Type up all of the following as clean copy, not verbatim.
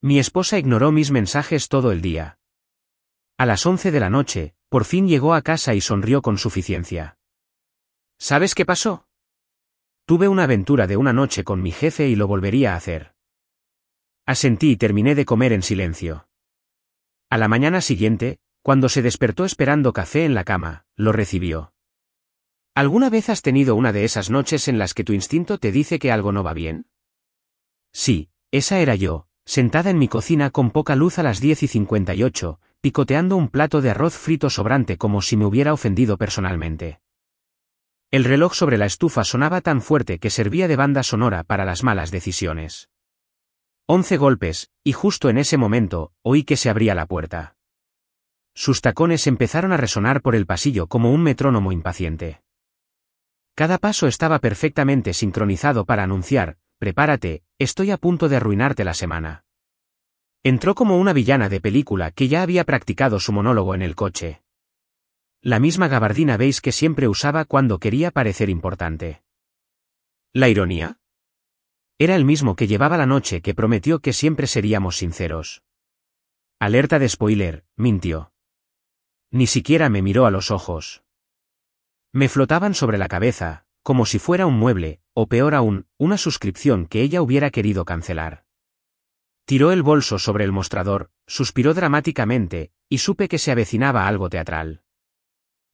Mi esposa ignoró mis mensajes todo el día. A las 11 de la noche, por fin llegó a casa y sonrió con suficiencia. ¿Sabes qué pasó? Tuve una aventura de una noche con mi jefe y lo volvería a hacer. Asentí y terminé de comer en silencio. A la mañana siguiente, cuando se despertó esperando café en la cama, lo recibió. ¿Alguna vez has tenido una de esas noches en las que tu instinto te dice que algo no va bien? Sí, esa era yo, sentada en mi cocina con poca luz a las 10:58, picoteando un plato de arroz frito sobrante como si me hubiera ofendido personalmente. El reloj sobre la estufa sonaba tan fuerte que servía de banda sonora para las malas decisiones. 11 golpes, y justo en ese momento, oí que se abría la puerta. Sus tacones empezaron a resonar por el pasillo como un metrónomo impaciente. Cada paso estaba perfectamente sincronizado para anunciar: prepárate, estoy a punto de arruinarte la semana. Entró como una villana de película que ya había practicado su monólogo en el coche. La misma gabardina beige que siempre usaba cuando quería parecer importante. ¿La ironía? Era el mismo que llevaba la noche que prometió que siempre seríamos sinceros. Alerta de spoiler, mintió. Ni siquiera me miró a los ojos. Me flotaban sobre la cabeza, como si fuera un mueble, o peor aún, una suscripción que ella hubiera querido cancelar. Tiró el bolso sobre el mostrador, suspiró dramáticamente, y supe que se avecinaba algo teatral.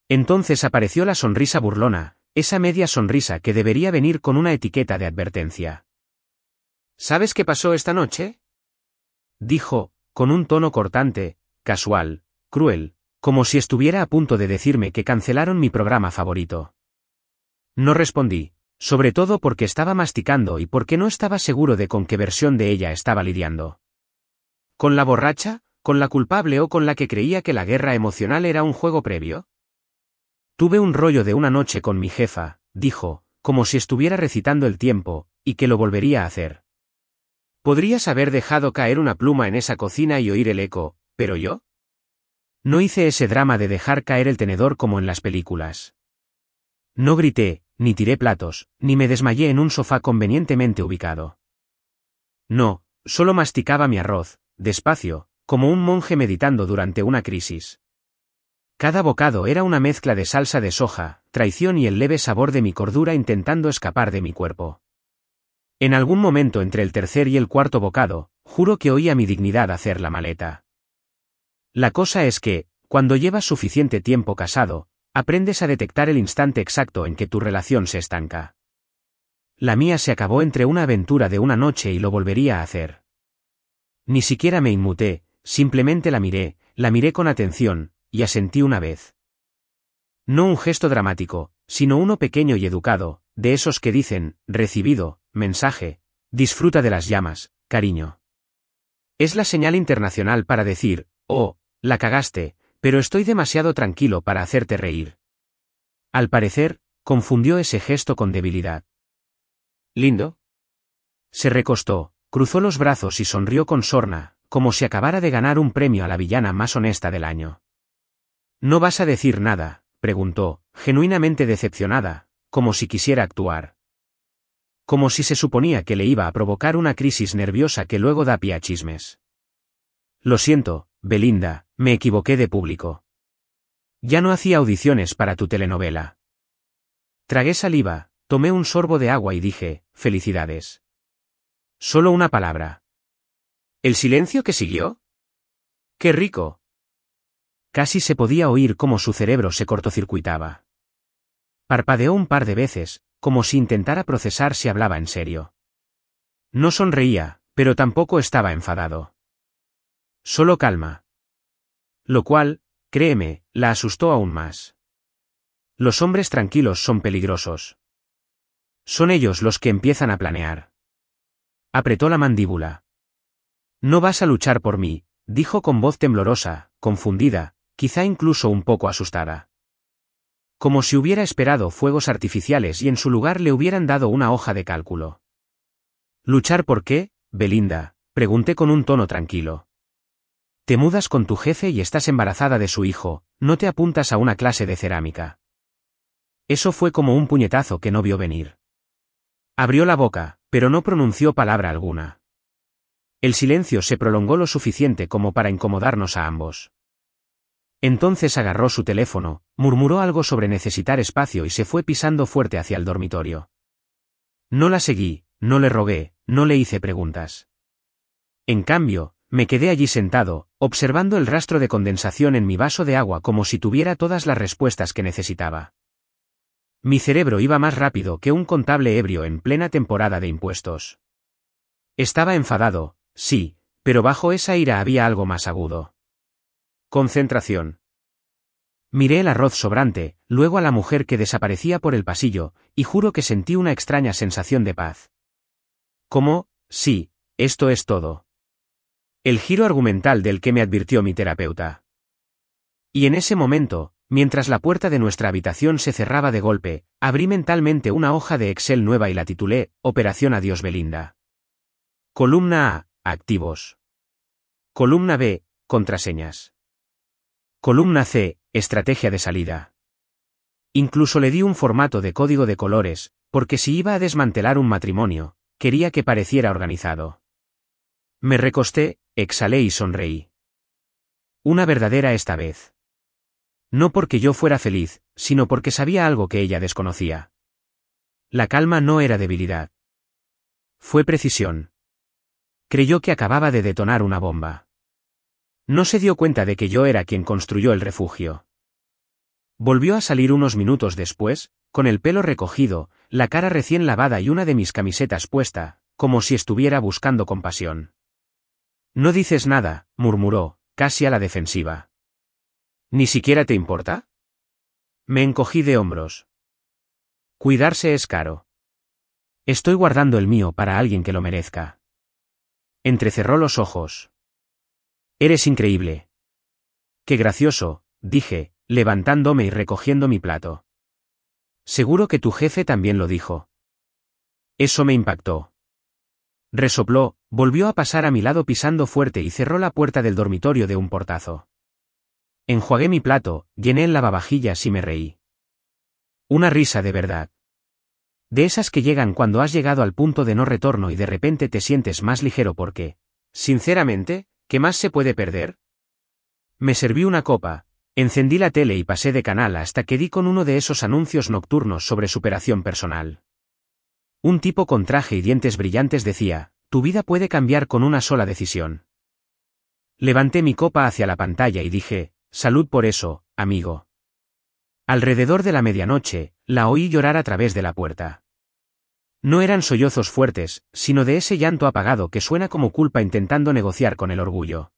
Entonces apareció la sonrisa burlona, esa media sonrisa que debería venir con una etiqueta de advertencia. ¿Sabes qué pasó esta noche? Dijo, con un tono cortante, casual, cruel, como si estuviera a punto de decirme que cancelaron mi programa favorito. No respondí, sobre todo porque estaba masticando y porque no estaba seguro de con qué versión de ella estaba lidiando. ¿Con la borracha, con la culpable o con la que creía que la guerra emocional era un juego previo? Tuve un rollo de una noche con mi jefa, dijo, como si estuviera recitando el tiempo, y que lo volvería a hacer. Podrías haber dejado caer una pluma en esa cocina y oír el eco, pero yo no hice ese drama de dejar caer el tenedor como en las películas. No grité, ni tiré platos, ni me desmayé en un sofá convenientemente ubicado. No, solo masticaba mi arroz, despacio, como un monje meditando durante una crisis. Cada bocado era una mezcla de salsa de soja, traición y el leve sabor de mi cordura intentando escapar de mi cuerpo. En algún momento entre el tercer y el cuarto bocado, juro que oí a mi dignidad hacer la maleta. La cosa es que, cuando llevas suficiente tiempo casado, aprendes a detectar el instante exacto en que tu relación se estanca. La mía se acabó entre una aventura de una noche y lo volvería a hacer. Ni siquiera me inmuté, simplemente la miré con atención, y asentí una vez. No un gesto dramático, sino uno pequeño y educado, de esos que dicen: recibido, mensaje, disfruta de las llamas, cariño. Es la señal internacional para decir: oh, la cagaste, pero estoy demasiado tranquilo para hacerte reír. Al parecer, confundió ese gesto con debilidad. ¿Lindo? Se recostó, cruzó los brazos y sonrió con sorna, como si acabara de ganar un premio a la villana más honesta del año. ¿No vas a decir nada?, preguntó, genuinamente decepcionada, como si quisiera actuar. Como si se suponía que le iba a provocar una crisis nerviosa que luego da pie a chismes. Lo siento, Belinda, me equivoqué de público. Ya no hacía audiciones para tu telenovela. Tragué saliva, tomé un sorbo de agua y dije: felicidades. Solo una palabra. ¿El silencio que siguió? ¡Qué rico! Casi se podía oír cómo su cerebro se cortocircuitaba. Parpadeó un par de veces, como si intentara procesar si hablaba en serio. No sonreía, pero tampoco estaba enfadado. Solo calma. Lo cual, créeme, la asustó aún más. Los hombres tranquilos son peligrosos. Son ellos los que empiezan a planear. Apretó la mandíbula. No vas a luchar por mí, dijo con voz temblorosa, confundida, quizá incluso un poco asustada. Como si hubiera esperado fuegos artificiales y en su lugar le hubieran dado una hoja de cálculo. ¿Luchar por qué, Belinda?, pregunté con un tono tranquilo. Te mudas con tu jefe y estás embarazada de su hijo, no te apuntas a una clase de cerámica. Eso fue como un puñetazo que no vio venir. Abrió la boca, pero no pronunció palabra alguna. El silencio se prolongó lo suficiente como para incomodarnos a ambos. Entonces agarró su teléfono, murmuró algo sobre necesitar espacio y se fue pisando fuerte hacia el dormitorio. No la seguí, no le rogué, no le hice preguntas. En cambio, me quedé allí sentado, observando el rastro de condensación en mi vaso de agua como si tuviera todas las respuestas que necesitaba. Mi cerebro iba más rápido que un contable ebrio en plena temporada de impuestos. Estaba enfadado, sí, pero bajo esa ira había algo más agudo. Concentración. Miré el arroz sobrante, luego a la mujer que desaparecía por el pasillo, y juro que sentí una extraña sensación de paz. ¿Cómo? Sí, esto es todo. El giro argumental del que me advirtió mi terapeuta. Y en ese momento, mientras la puerta de nuestra habitación se cerraba de golpe, abrí mentalmente una hoja de Excel nueva y la titulé Operación Adiós Belinda. Columna A, activos. Columna B, contraseñas. Columna C, estrategia de salida. Incluso le di un formato de código de colores, porque si iba a desmantelar un matrimonio, quería que pareciera organizado. Me recosté, exhalé y sonreí. Una verdadera esta vez. No porque yo fuera feliz, sino porque sabía algo que ella desconocía. La calma no era debilidad. Fue precisión. Creyó que acababa de detonar una bomba. No se dio cuenta de que yo era quien construyó el refugio. Volvió a salir unos minutos después, con el pelo recogido, la cara recién lavada y una de mis camisetas puesta, como si estuviera buscando compasión. No dices nada, murmuró, casi a la defensiva. ¿Ni siquiera te importa? Me encogí de hombros. Cuidarse es caro. Estoy guardando el mío para alguien que lo merezca. Entrecerró los ojos. Eres increíble. Qué gracioso, dije, levantándome y recogiendo mi plato. Seguro que tu jefe también lo dijo. Eso me impactó. Resopló, volvió a pasar a mi lado pisando fuerte y cerró la puerta del dormitorio de un portazo. Enjuagué mi plato, llené el lavavajillas y me reí. Una risa de verdad. De esas que llegan cuando has llegado al punto de no retorno y de repente te sientes más ligero porque, sinceramente, ¿qué más se puede perder? Me serví una copa, encendí la tele y pasé de canal hasta que di con uno de esos anuncios nocturnos sobre superación personal. Un tipo con traje y dientes brillantes decía, tu vida puede cambiar con una sola decisión. Levanté mi copa hacia la pantalla y dije, salud por eso, amigo. Alrededor de la medianoche, la oí llorar a través de la puerta. No eran sollozos fuertes, sino de ese llanto apagado que suena como culpa intentando negociar con el orgullo.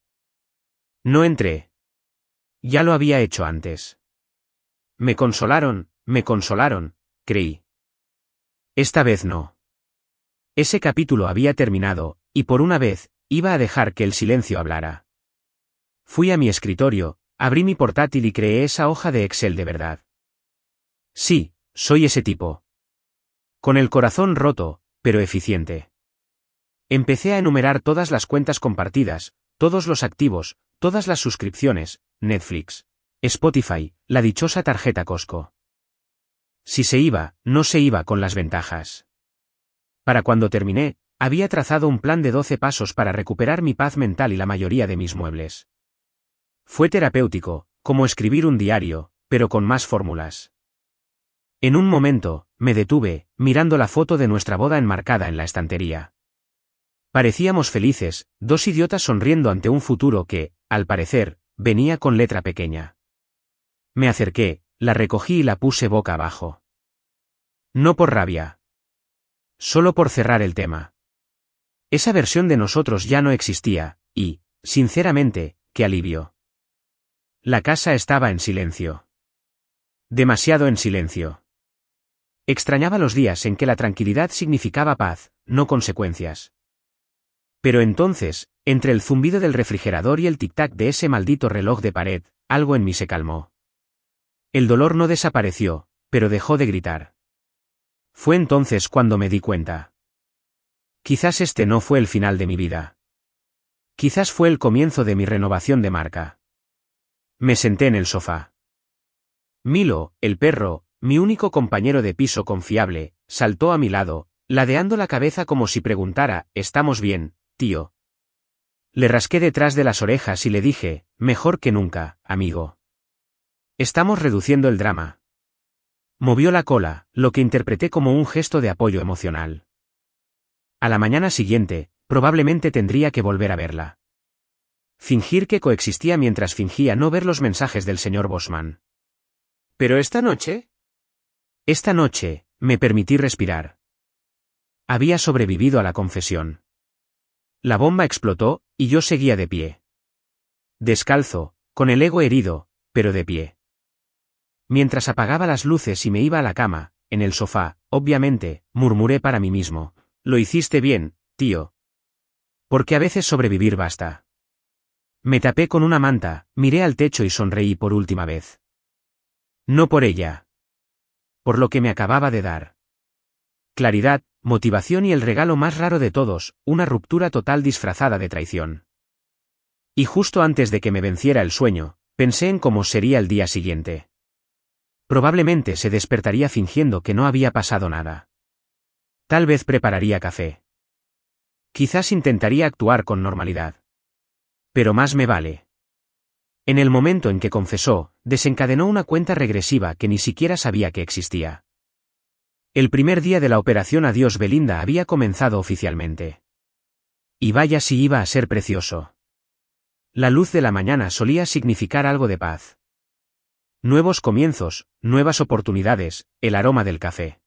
No entré. Ya lo había hecho antes. Me consolaron, creí. Esta vez no. Ese capítulo había terminado, y por una vez, iba a dejar que el silencio hablara. Fui a mi escritorio, abrí mi portátil y creé esa hoja de Excel de verdad. Sí, soy ese tipo. Con el corazón roto, pero eficiente. Empecé a enumerar todas las cuentas compartidas, todos los activos, todas las suscripciones, Netflix, Spotify, la dichosa tarjeta Costco. Si se iba, no se iba con las ventajas. Para cuando terminé, había trazado un plan de 12 pasos para recuperar mi paz mental y la mayoría de mis muebles. Fue terapéutico, como escribir un diario, pero con más fórmulas. En un momento, me detuve, mirando la foto de nuestra boda enmarcada en la estantería. Parecíamos felices, dos idiotas sonriendo ante un futuro que, al parecer, venía con letra pequeña. Me acerqué, la recogí y la puse boca abajo. No por rabia. Solo por cerrar el tema. Esa versión de nosotros ya no existía, y, sinceramente, qué alivio. La casa estaba en silencio. Demasiado en silencio. Extrañaba los días en que la tranquilidad significaba paz, no consecuencias. Pero entonces, entre el zumbido del refrigerador y el tic-tac de ese maldito reloj de pared, algo en mí se calmó. El dolor no desapareció, pero dejó de gritar. Fue entonces cuando me di cuenta. Quizás este no fue el final de mi vida. Quizás fue el comienzo de mi renovación de marca. Me senté en el sofá. Milo, el perro, mi único compañero de piso confiable, saltó a mi lado, ladeando la cabeza como si preguntara, ¿estamos bien, tío? Le rasqué detrás de las orejas y le dije, mejor que nunca, amigo. Estamos reduciendo el drama. Movió la cola, lo que interpreté como un gesto de apoyo emocional. A la mañana siguiente, probablemente tendría que volver a verla. Fingir que coexistía mientras fingía no ver los mensajes del señor Bosman. ¿Pero esta noche? Esta noche, me permití respirar. Había sobrevivido a la confesión. La bomba explotó, y yo seguía de pie. Descalzo, con el ego herido, pero de pie. Mientras apagaba las luces y me iba a la cama, en el sofá, obviamente, murmuré para mí mismo, lo hiciste bien, tío. Porque a veces sobrevivir basta. Me tapé con una manta, miré al techo y sonreí por última vez. No por ella. Por lo que me acababa de dar. Claridad, motivación y el regalo más raro de todos, una ruptura total disfrazada de traición. Y justo antes de que me venciera el sueño, pensé en cómo sería el día siguiente. Probablemente se despertaría fingiendo que no había pasado nada. Tal vez prepararía café. Quizás intentaría actuar con normalidad. Pero más me vale. En el momento en que confesó, desencadenó una cuenta regresiva que ni siquiera sabía que existía. El primer día de la operación Adiós Belinda había comenzado oficialmente. Y vaya si iba a ser precioso. La luz de la mañana solía significar algo de paz. Nuevos comienzos, nuevas oportunidades, el aroma del café.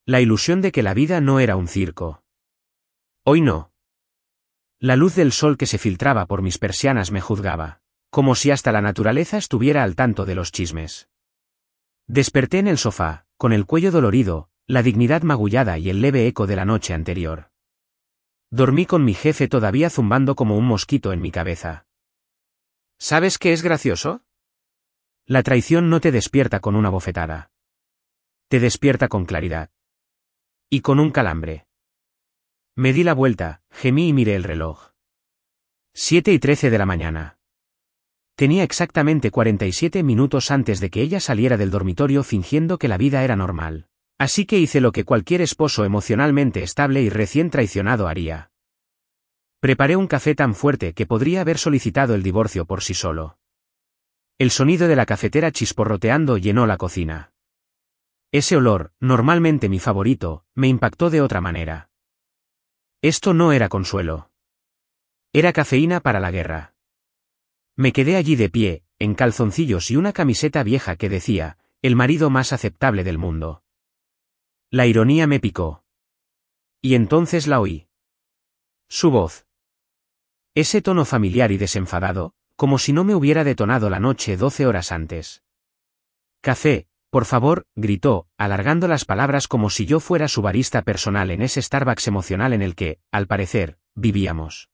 La ilusión de que la vida no era un circo. Hoy no. La luz del sol que se filtraba por mis persianas me juzgaba, como si hasta la naturaleza estuviera al tanto de los chismes. Desperté en el sofá, con el cuello dolorido, la dignidad magullada y el leve eco de la noche anterior. Dormí con mi jefe todavía zumbando como un mosquito en mi cabeza. ¿Sabes qué es gracioso? La traición no te despierta con una bofetada. Te despierta con claridad. Y con un calambre. Me di la vuelta, gemí y miré el reloj. 7:13 de la mañana. Tenía exactamente 47 minutos antes de que ella saliera del dormitorio fingiendo que la vida era normal. Así que hice lo que cualquier esposo emocionalmente estable y recién traicionado haría. Preparé un café tan fuerte que podría haber solicitado el divorcio por sí solo. El sonido de la cafetera chisporroteando llenó la cocina. Ese olor, normalmente mi favorito, me impactó de otra manera. Esto no era consuelo. Era cafeína para la guerra. Me quedé allí de pie, en calzoncillos y una camiseta vieja que decía, el marido más aceptable del mundo. La ironía me picó. Y entonces la oí. Su voz. Ese tono familiar y desenfadado, como si no me hubiera detonado la noche 12 horas antes. Café, por favor, gritó, alargando las palabras como si yo fuera su barista personal en ese Starbucks emocional en el que, al parecer, vivíamos.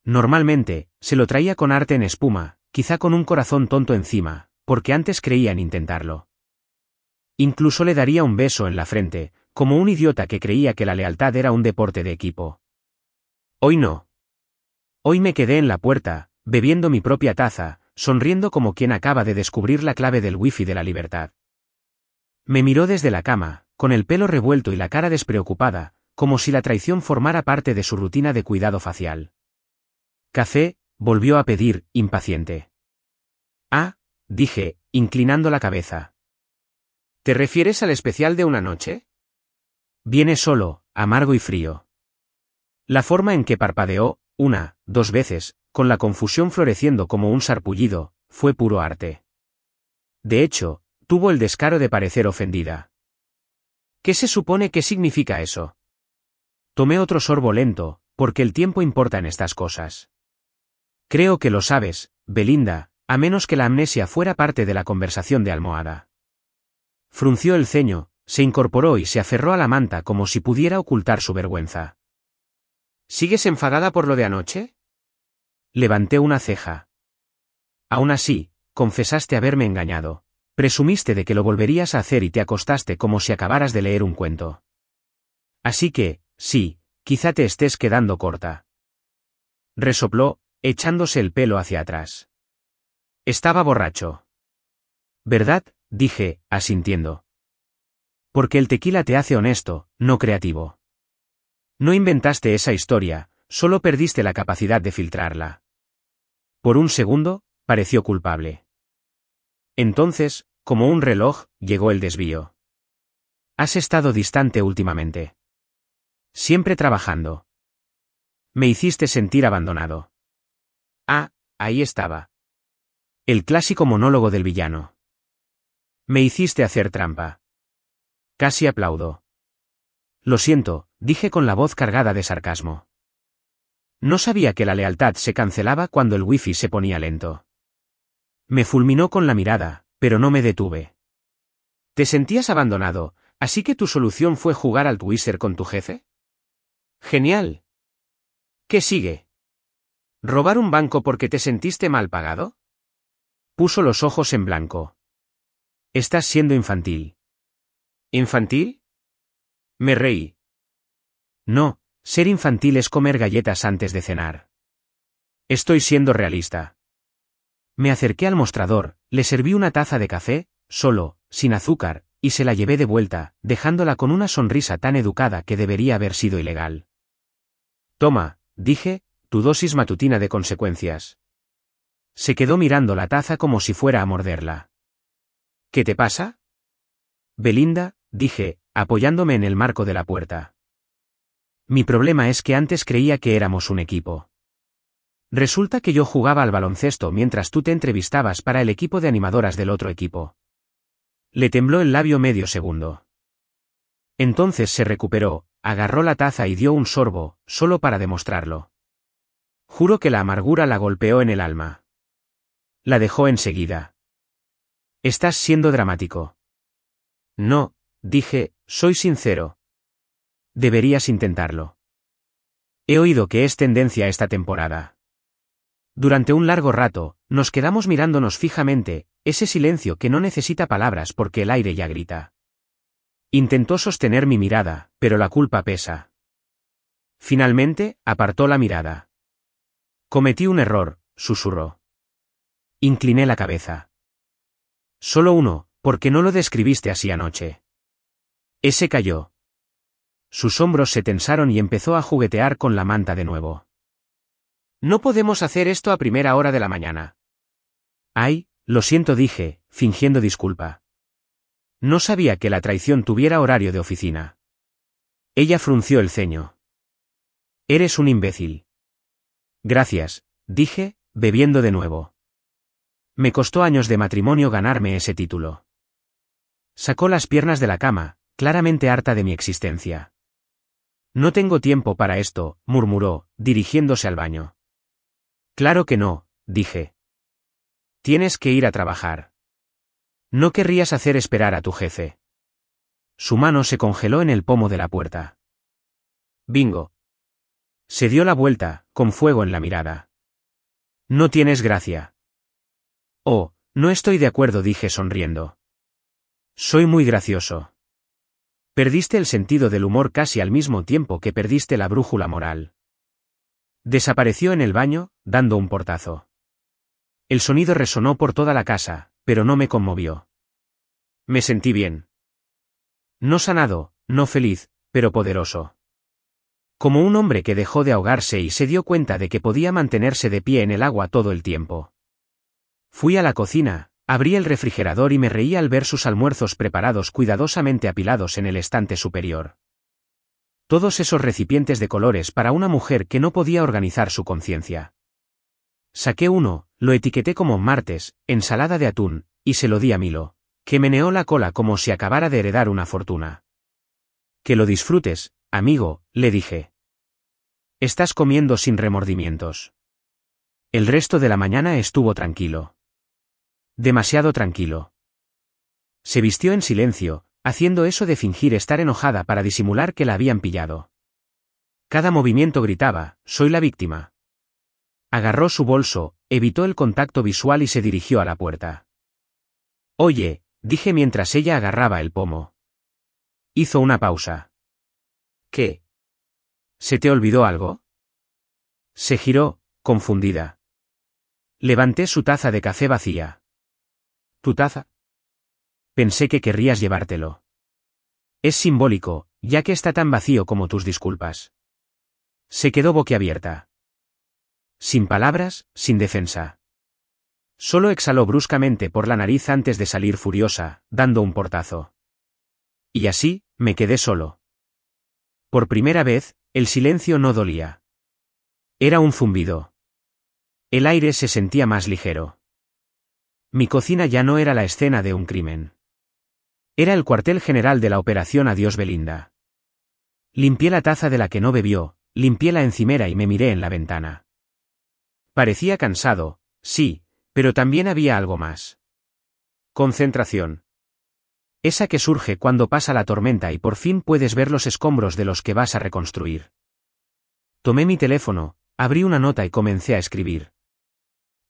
Normalmente, se lo traía con arte en espuma, quizá con un corazón tonto encima, porque antes creía en intentarlo. Incluso le daría un beso en la frente, como un idiota que creía que la lealtad era un deporte de equipo. Hoy no. Hoy me quedé en la puerta, bebiendo mi propia taza, sonriendo como quien acaba de descubrir la clave del wifi de la libertad. Me miró desde la cama, con el pelo revuelto y la cara despreocupada, como si la traición formara parte de su rutina de cuidado facial. Café, volvió a pedir, impaciente. Ah, dije, inclinando la cabeza. ¿Te refieres al especial de una noche? Viene solo, amargo y frío. La forma en que parpadeó, 1, 2 veces, con la confusión floreciendo como un sarpullido, fue puro arte. De hecho, tuvo el descaro de parecer ofendida. ¿Qué se supone que significa eso? Tomé otro sorbo lento, porque el tiempo importa en estas cosas. Creo que lo sabes, Belinda, a menos que la amnesia fuera parte de la conversación de almohada. Frunció el ceño, se incorporó y se aferró a la manta como si pudiera ocultar su vergüenza. ¿Sigues enfadada por lo de anoche? Levanté una ceja. Aún así, confesaste haberme engañado. Presumiste de que lo volverías a hacer y te acostaste como si acabaras de leer un cuento. Así que, sí, quizá te estés quedando corta. Resopló, echándose el pelo hacia atrás. Estaba borracho. ¿Verdad?, dije, asintiendo. Porque el tequila te hace honesto, no creativo. No inventaste esa historia, solo perdiste la capacidad de filtrarla. Por un segundo, pareció culpable. Entonces, como un reloj, llegó el desvío. Has estado distante últimamente. Siempre trabajando. Me hiciste sentir abandonado. Ah, ahí estaba. El clásico monólogo del villano. Me hiciste hacer trampa. Casi aplaudo. Lo siento, dije con la voz cargada de sarcasmo. No sabía que la lealtad se cancelaba cuando el wifi se ponía lento. Me fulminó con la mirada, pero no me detuve. ¿Te sentías abandonado, así que tu solución fue jugar al Twister con tu jefe? Genial. ¿Qué sigue? ¿Robar un banco porque te sentiste mal pagado? Puso los ojos en blanco. Estás siendo infantil. ¿Infantil? Me reí. No, ser infantil es comer galletas antes de cenar. Estoy siendo realista. Me acerqué al mostrador, le serví una taza de café, solo, sin azúcar, y se la llevé de vuelta, dejándola con una sonrisa tan educada que debería haber sido ilegal. Toma, dije, tu dosis matutina de consecuencias. Se quedó mirando la taza como si fuera a morderla. ¿Qué te pasa? Belinda, dije, apoyándome en el marco de la puerta. Mi problema es que antes creía que éramos un equipo. Resulta que yo jugaba al baloncesto mientras tú te entrevistabas para el equipo de animadoras del otro equipo. Le tembló el labio medio segundo. Entonces se recuperó, agarró la taza y dio un sorbo, solo para demostrarlo. Juro que la amargura la golpeó en el alma. La dejó enseguida. Estás siendo dramático. No, dije, soy sincero. Deberías intentarlo. He oído que es tendencia esta temporada. Durante un largo rato, nos quedamos mirándonos fijamente, ese silencio que no necesita palabras porque el aire ya grita. Intentó sostener mi mirada, pero la culpa pesa. Finalmente, apartó la mirada. Cometí un error, susurró. Incliné la cabeza. Solo uno, porque no lo describiste así anoche. Ese cayó. Sus hombros se tensaron y empezó a juguetear con la manta de nuevo. No podemos hacer esto a primera hora de la mañana. Ay, lo siento, dije, fingiendo disculpa. No sabía que la traición tuviera horario de oficina. Ella frunció el ceño. Eres un imbécil. Gracias, dije, bebiendo de nuevo. Me costó años de matrimonio ganarme ese título. Sacó las piernas de la cama, claramente harta de mi existencia. No tengo tiempo para esto, murmuró, dirigiéndose al baño. Claro que no, dije. Tienes que ir a trabajar. No querrías hacer esperar a tu jefe. Su mano se congeló en el pomo de la puerta. Bingo. Se dio la vuelta, con fuego en la mirada. No tienes gracia. Oh, no estoy de acuerdo, dije sonriendo. Soy muy gracioso. Perdiste el sentido del humor casi al mismo tiempo que perdiste la brújula moral. Desapareció en el baño, dando un portazo. El sonido resonó por toda la casa, pero no me conmovió. Me sentí bien. No sanado, no feliz, pero poderoso. Como un hombre que dejó de ahogarse y se dio cuenta de que podía mantenerse de pie en el agua todo el tiempo. Fui a la cocina, abrí el refrigerador y me reí al ver sus almuerzos preparados cuidadosamente apilados en el estante superior. Todos esos recipientes de colores para una mujer que no podía organizar su conciencia. Saqué uno, lo etiqueté como martes, ensalada de atún, y se lo di a Milo, que meneó la cola como si acabara de heredar una fortuna. Que lo disfrutes, amigo, le dije. Estás comiendo sin remordimientos. El resto de la mañana estuvo tranquilo. Demasiado tranquilo. Se vistió en silencio, haciendo eso de fingir estar enojada para disimular que la habían pillado. Cada movimiento gritaba, soy la víctima. Agarró su bolso, evitó el contacto visual y se dirigió a la puerta. Oye, dije mientras ella agarraba el pomo. Hizo una pausa. ¿Qué? ¿Se te olvidó algo? Se giró, confundida. Levanté su taza de café vacía. ¿Tu taza? Pensé que querrías llevártelo. Es simbólico, ya que está tan vacío como tus disculpas. Se quedó boquiabierta. Sin palabras, sin defensa. Solo exhaló bruscamente por la nariz antes de salir furiosa, dando un portazo. Y así, me quedé solo. Por primera vez, el silencio no dolía. Era un zumbido. El aire se sentía más ligero. Mi cocina ya no era la escena de un crimen. Era el cuartel general de la operación Adiós Belinda. Limpié la taza de la que no bebió, limpié la encimera y me miré en la ventana. Parecía cansado, sí, pero también había algo más. Concentración. Esa que surge cuando pasa la tormenta y por fin puedes ver los escombros de los que vas a reconstruir. Tomé mi teléfono, abrí una nota y comencé a escribir.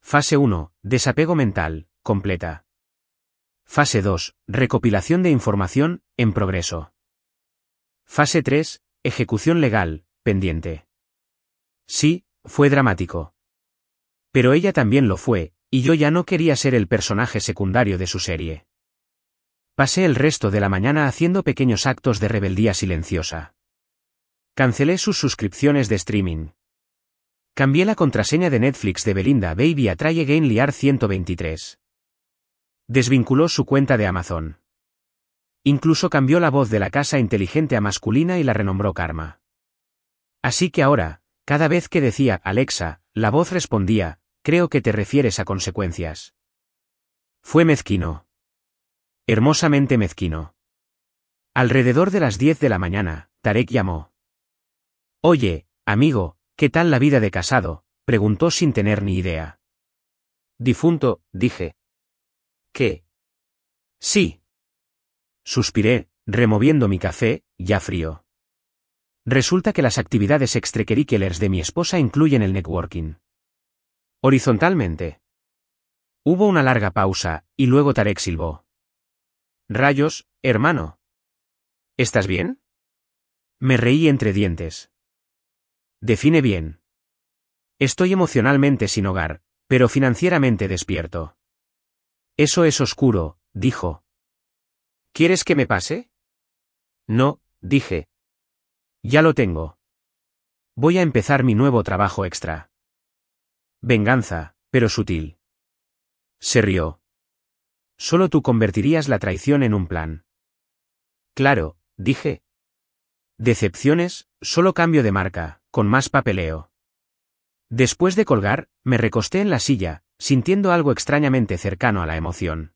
Fase 1, desapego mental, completa. Fase 2, recopilación de información, en progreso. Fase 3, ejecución legal, pendiente. Sí, fue dramático. Pero ella también lo fue, y yo ya no quería ser el personaje secundario de su serie. Pasé el resto de la mañana haciendo pequeños actos de rebeldía silenciosa. Cancelé sus suscripciones de streaming. Cambié la contraseña de Netflix de Belinda Baby a Try Again Liar 123. Desvinculó su cuenta de Amazon. Incluso cambió la voz de la casa inteligente a masculina y la renombró Karma. Así que ahora, cada vez que decía Alexa, la voz respondía, creo que te refieres a consecuencias. Fue mezquino. Hermosamente mezquino. Alrededor de las 10 de la mañana, Tarek llamó. Oye, amigo, ¿qué tal la vida de casado?, preguntó sin tener ni idea. Difunto, dije. ¿Qué? Sí. Suspiré, removiendo mi café, ya frío. Resulta que las actividades extracurriculares de mi esposa incluyen el networking. Horizontalmente. Hubo una larga pausa, y luego Tarek silbó. Rayos, hermano. ¿Estás bien? Me reí entre dientes. Define bien. Estoy emocionalmente sin hogar, pero financieramente despierto. Eso es oscuro, dijo. ¿Quieres que me pase? No, dije. Ya lo tengo. Voy a empezar mi nuevo trabajo extra. Venganza, pero sutil. Se rió. Solo tú convertirías la traición en un plan. Claro, dije. Decepciones, solo cambio de marca, con más papeleo. Después de colgar, me recosté en la silla, sintiendo algo extrañamente cercano a la emoción.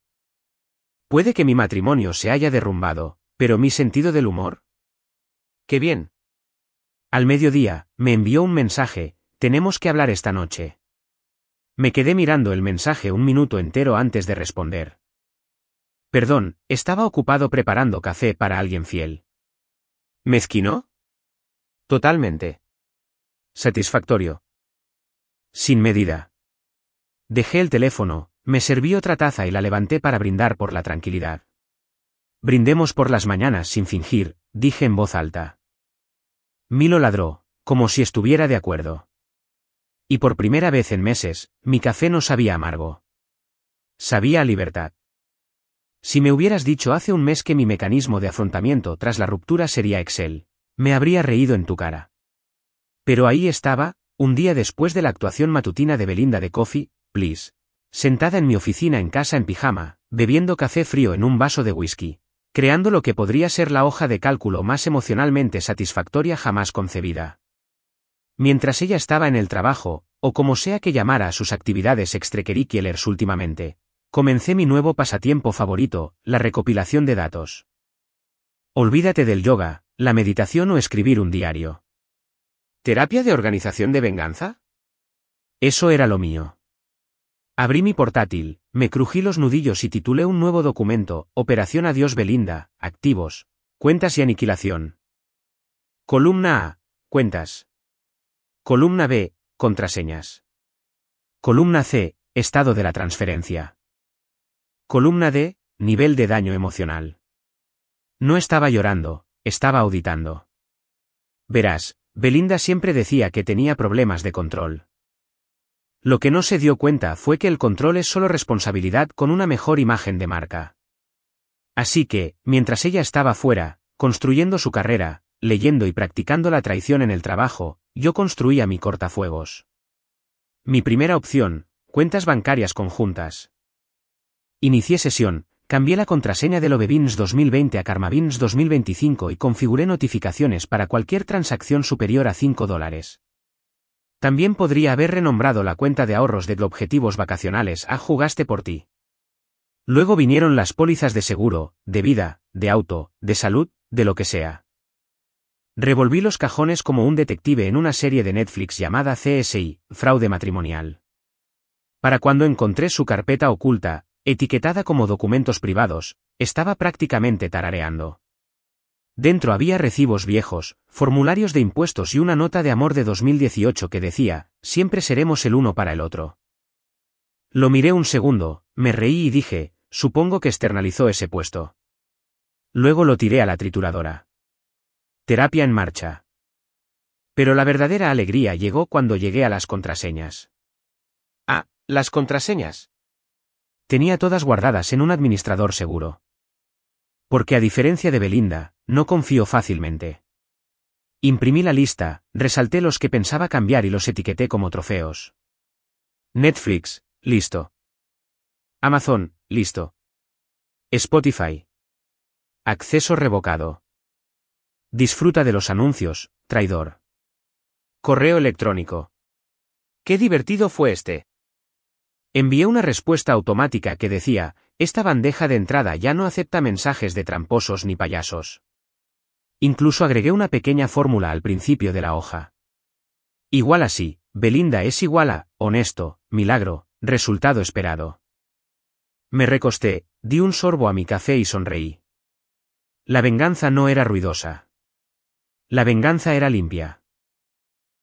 Puede que mi matrimonio se haya derrumbado, pero mi sentido del humor. ¡Qué bien! Al mediodía, me envió un mensaje, tenemos que hablar esta noche. Me quedé mirando el mensaje un minuto entero antes de responder. Perdón, estaba ocupado preparando café para alguien fiel. ¿Mezquino? Totalmente. Satisfactorio. Sin medida. Dejé el teléfono, me serví otra taza y la levanté para brindar por la tranquilidad. Brindemos por las mañanas sin fingir, dije en voz alta. Milo ladró, como si estuviera de acuerdo. Y por primera vez en meses, mi café no sabía amargo. Sabía a libertad. Si me hubieras dicho hace un mes que mi mecanismo de afrontamiento tras la ruptura sería Excel, me habría reído en tu cara. Pero ahí estaba, un día después de la actuación matutina de Belinda de Coffee, Please, sentada en mi oficina en casa en pijama, bebiendo café frío en un vaso de whisky, creando lo que podría ser la hoja de cálculo más emocionalmente satisfactoria jamás concebida. Mientras ella estaba en el trabajo, o como sea que llamara a sus actividades extracurriculares últimamente, comencé mi nuevo pasatiempo favorito, la recopilación de datos. Olvídate del yoga, la meditación o escribir un diario. ¿Terapia de organización de venganza? Eso era lo mío. Abrí mi portátil, me crují los nudillos y titulé un nuevo documento, Operación Adiós Belinda, activos, cuentas y aniquilación. Columna A, cuentas. Columna B, contraseñas. Columna C, estado de la transferencia. Columna D, nivel de daño emocional. No estaba llorando, estaba auditando. Verás, Belinda siempre decía que tenía problemas de control. Lo que no se dio cuenta fue que el control es solo responsabilidad con una mejor imagen de marca. Así que, mientras ella estaba fuera, construyendo su carrera, leyendo y practicando la traición en el trabajo, yo construía mi cortafuegos. Mi primera opción, cuentas bancarias conjuntas. Inicié sesión, cambié la contraseña de Lovebins 2020 a Karmabins 2025 y configuré notificaciones para cualquier transacción superior a $5. También podría haber renombrado la cuenta de ahorros de Objetivos Vacacionales a Jugaste por ti. Luego vinieron las pólizas de seguro, de vida, de auto, de salud, de lo que sea. Revolví los cajones como un detective en una serie de Netflix llamada CSI, Fraude Matrimonial. Para cuando encontré su carpeta oculta, etiquetada como documentos privados, estaba prácticamente tarareando. Dentro había recibos viejos, formularios de impuestos y una nota de amor de 2018 que decía, siempre seremos el uno para el otro. Lo miré un segundo, me reí y dije, supongo que externalizó ese puesto. Luego lo tiré a la trituradora. Terapia en marcha. Pero la verdadera alegría llegó cuando llegué a las contraseñas. Ah, las contraseñas. Tenía todas guardadas en un administrador seguro. Porque a diferencia de Belinda, no confío fácilmente. Imprimí la lista, resalté los que pensaba cambiar y los etiqueté como trofeos. Netflix, listo. Amazon, listo. Spotify. Acceso revocado. Disfruta de los anuncios, traidor. Correo electrónico. ¡Qué divertido fue este! Envié una respuesta automática que decía, esta bandeja de entrada ya no acepta mensajes de tramposos ni payasos. Incluso agregué una pequeña fórmula al principio de la hoja. Igual así, Belinda es igual a, honesto, milagro, resultado esperado. Me recosté, di un sorbo a mi café y sonreí. La venganza no era ruidosa. La venganza era limpia.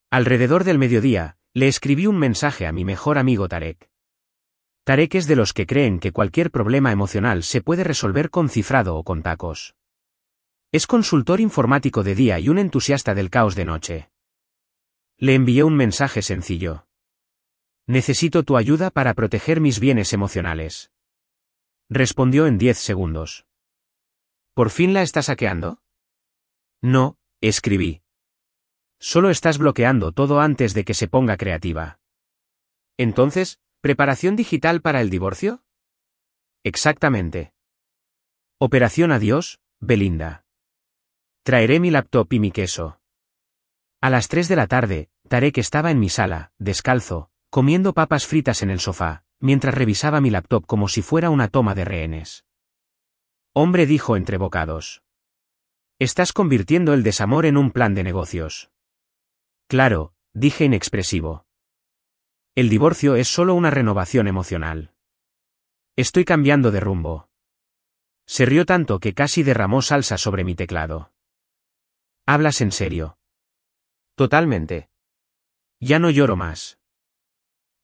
Alrededor del mediodía, le escribí un mensaje a mi mejor amigo Tarek. Tarek es de los que creen que cualquier problema emocional se puede resolver con cifrado o con tacos. Es consultor informático de día y un entusiasta del caos de noche. Le envié un mensaje sencillo. Necesito tu ayuda para proteger mis bienes emocionales. Respondió en 10 segundos. ¿Por fin la estás hackeando? No, escribí. Solo estás bloqueando todo antes de que se ponga creativa. Entonces, ¿preparación digital para el divorcio? Exactamente. Operación Adiós, Belinda. Traeré mi laptop y mi queso. A las 3 de la tarde, Tarek estaba en mi sala, descalzo, comiendo papas fritas en el sofá, mientras revisaba mi laptop como si fuera una toma de rehenes. Hombre, dijo entre bocados. Estás convirtiendo el desamor en un plan de negocios. Claro, dije inexpresivo. El divorcio es solo una renovación emocional. Estoy cambiando de rumbo. Se rió tanto que casi derramó salsa sobre mi teclado. ¿Hablas en serio? Totalmente. Ya no lloro más.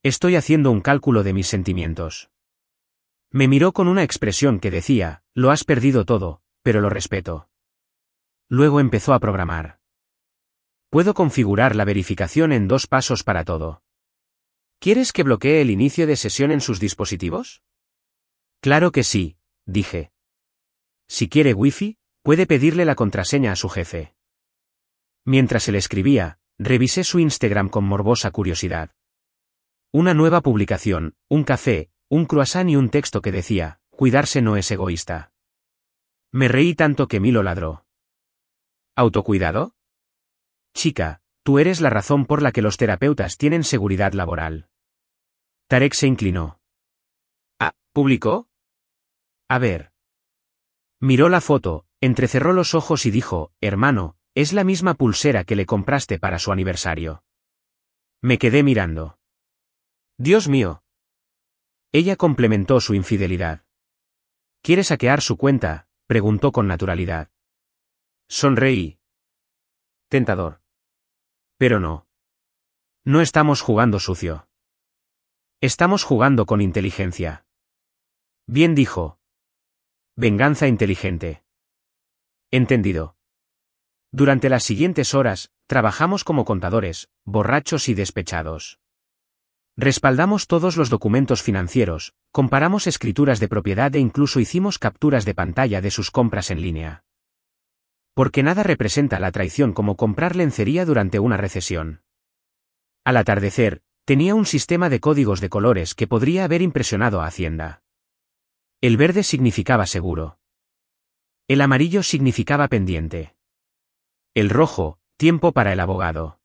Estoy haciendo un cálculo de mis sentimientos. Me miró con una expresión que decía, lo has perdido todo, pero lo respeto. Luego empezó a programar. Puedo configurar la verificación en 2 pasos para todo. ¿Quieres que bloquee el inicio de sesión en sus dispositivos? Claro que sí, dije. Si quiere Wi-Fi, puede pedirle la contraseña a su jefe. Mientras él escribía, revisé su Instagram con morbosa curiosidad. Una nueva publicación, un café, un croissant y un texto que decía, cuidarse no es egoísta. Me reí tanto que Milo ladró. ¿Autocuidado? Chica, tú eres la razón por la que los terapeutas tienen seguridad laboral. Tarek se inclinó. Ah, ¿publicó? A ver. Miró la foto, entrecerró los ojos y dijo, hermano, es la misma pulsera que le compraste para su aniversario. Me quedé mirando. Dios mío. Ella complementó su infidelidad. ¿Quiere saquear su cuenta?, preguntó con naturalidad. Sonreí. Tentador. Pero no. No estamos jugando sucio. Estamos jugando con inteligencia. Bien, dijo. Venganza inteligente. Entendido. Durante las siguientes horas, trabajamos como contadores, borrachos y despechados. Respaldamos todos los documentos financieros, comparamos escrituras de propiedad e incluso hicimos capturas de pantalla de sus compras en línea. Porque nada representa la traición como comprar lencería durante una recesión. Al atardecer, tenía un sistema de códigos de colores que podría haber impresionado a Hacienda. El verde significaba seguro. El amarillo significaba pendiente. El rojo, tiempo para el abogado.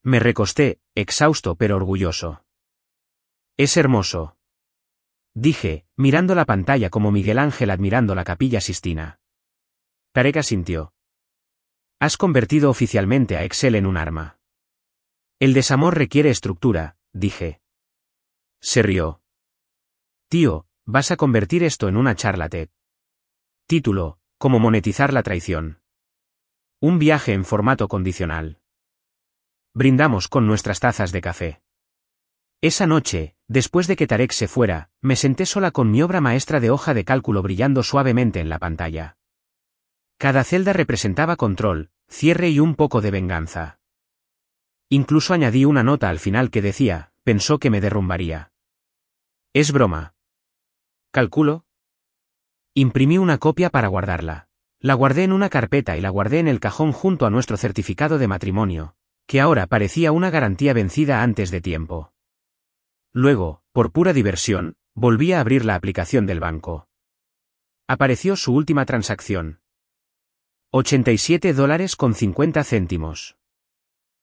Me recosté, exhausto pero orgulloso. Es hermoso. Dije, mirando la pantalla como Miguel Ángel admirando la Capilla Sistina. Tarek asintió. Has convertido oficialmente a Excel en un arma. El desamor requiere estructura, dije. Se rió. Tío, vas a convertir esto en una charla TED. Título, Cómo monetizar la traición. Un viaje en formato condicional. Brindamos con nuestras tazas de café. Esa noche, después de que Tarek se fuera, me senté sola con mi obra maestra de hoja de cálculo brillando suavemente en la pantalla. Cada celda representaba control, cierre y un poco de venganza. Incluso añadí una nota al final que decía, pensó que me derrumbaría. Es broma. ¿Calculo? Imprimí una copia para guardarla. La guardé en una carpeta y la guardé en el cajón junto a nuestro certificado de matrimonio, que ahora parecía una garantía vencida antes de tiempo. Luego, por pura diversión, volví a abrir la aplicación del banco. Apareció su última transacción. $87.50.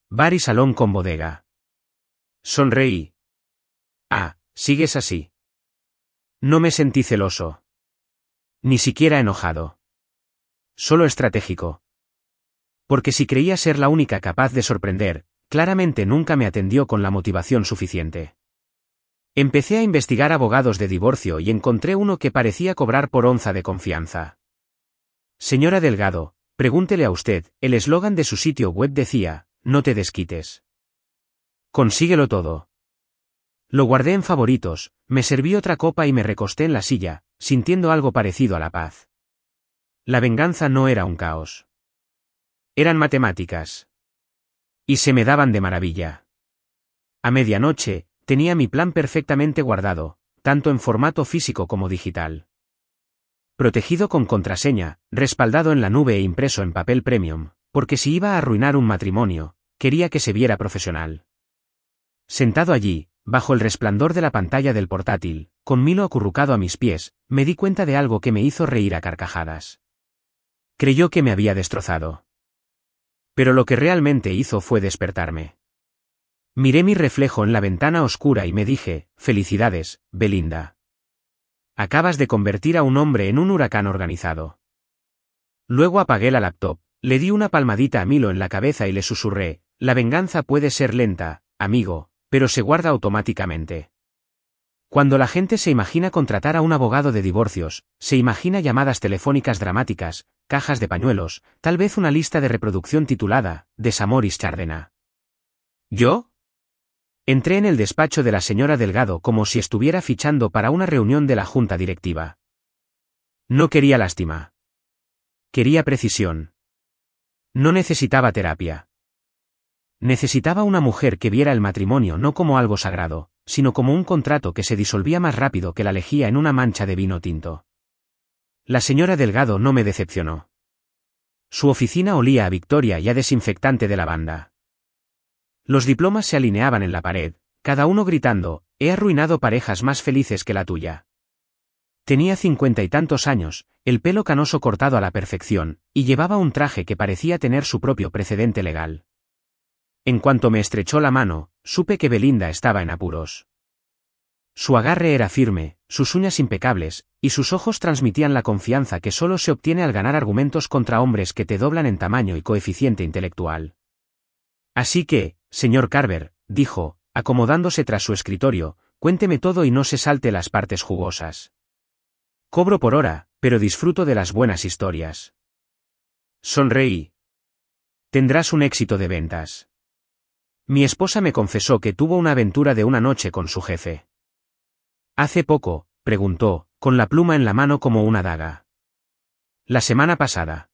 Bar y salón con bodega. Sonreí. Ah, sigues así. No me sentí celoso. Ni siquiera enojado. Solo estratégico. Porque si creía ser la única capaz de sorprender, claramente nunca me atendió con la motivación suficiente. Empecé a investigar abogados de divorcio y encontré uno que parecía cobrar por onza de confianza. Señora Delgado, pregúntele a usted, el eslogan de su sitio web decía, no te desquites. Consíguelo todo. Lo guardé en favoritos, me serví otra copa y me recosté en la silla, sintiendo algo parecido a la paz. La venganza no era un caos. Eran matemáticas. Y se me daban de maravilla. A medianoche, tenía mi plan perfectamente guardado, tanto en formato físico como digital. Protegido con contraseña, respaldado en la nube e impreso en papel premium, porque si iba a arruinar un matrimonio, quería que se viera profesional. Sentado allí, bajo el resplandor de la pantalla del portátil, con Milo acurrucado a mis pies, me di cuenta de algo que me hizo reír a carcajadas. Creyó que me había destrozado. Pero lo que realmente hizo fue despertarme. Miré mi reflejo en la ventana oscura y me dije, felicidades, Belinda. Acabas de convertir a un hombre en un huracán organizado. Luego apagué la laptop, le di una palmadita a Milo en la cabeza y le susurré, la venganza puede ser lenta, amigo, pero se guarda automáticamente. Cuando la gente se imagina contratar a un abogado de divorcios, se imagina llamadas telefónicas dramáticas, cajas de pañuelos, tal vez una lista de reproducción titulada, Desamoris Chardena. ¿Yo? Entré en el despacho de la señora Delgado como si estuviera fichando para una reunión de la junta directiva. No quería lástima. Quería precisión. No necesitaba terapia. Necesitaba una mujer que viera el matrimonio no como algo sagrado, sino como un contrato que se disolvía más rápido que la lejía en una mancha de vino tinto. La señora Delgado no me decepcionó. Su oficina olía a Victoria y a desinfectante de lavanda. Los diplomas se alineaban en la pared, cada uno gritando, he arruinado parejas más felices que la tuya. Tenía 50 y tantos años, el pelo canoso cortado a la perfección, y llevaba un traje que parecía tener su propio precedente legal. En cuanto me estrechó la mano, supe que Belinda estaba en apuros. Su agarre era firme, sus uñas impecables, y sus ojos transmitían la confianza que solo se obtiene al ganar argumentos contra hombres que te doblan en tamaño y coeficiente intelectual. Así que, señor Carver, dijo, acomodándose tras su escritorio, cuénteme todo y no se salte las partes jugosas. Cobro por hora, pero disfruto de las buenas historias. Sonreí. Tendrás un éxito de ventas. Mi esposa me confesó que tuvo una aventura de una noche con su jefe. ¿Hace poco?, preguntó, con la pluma en la mano como una daga. La semana pasada.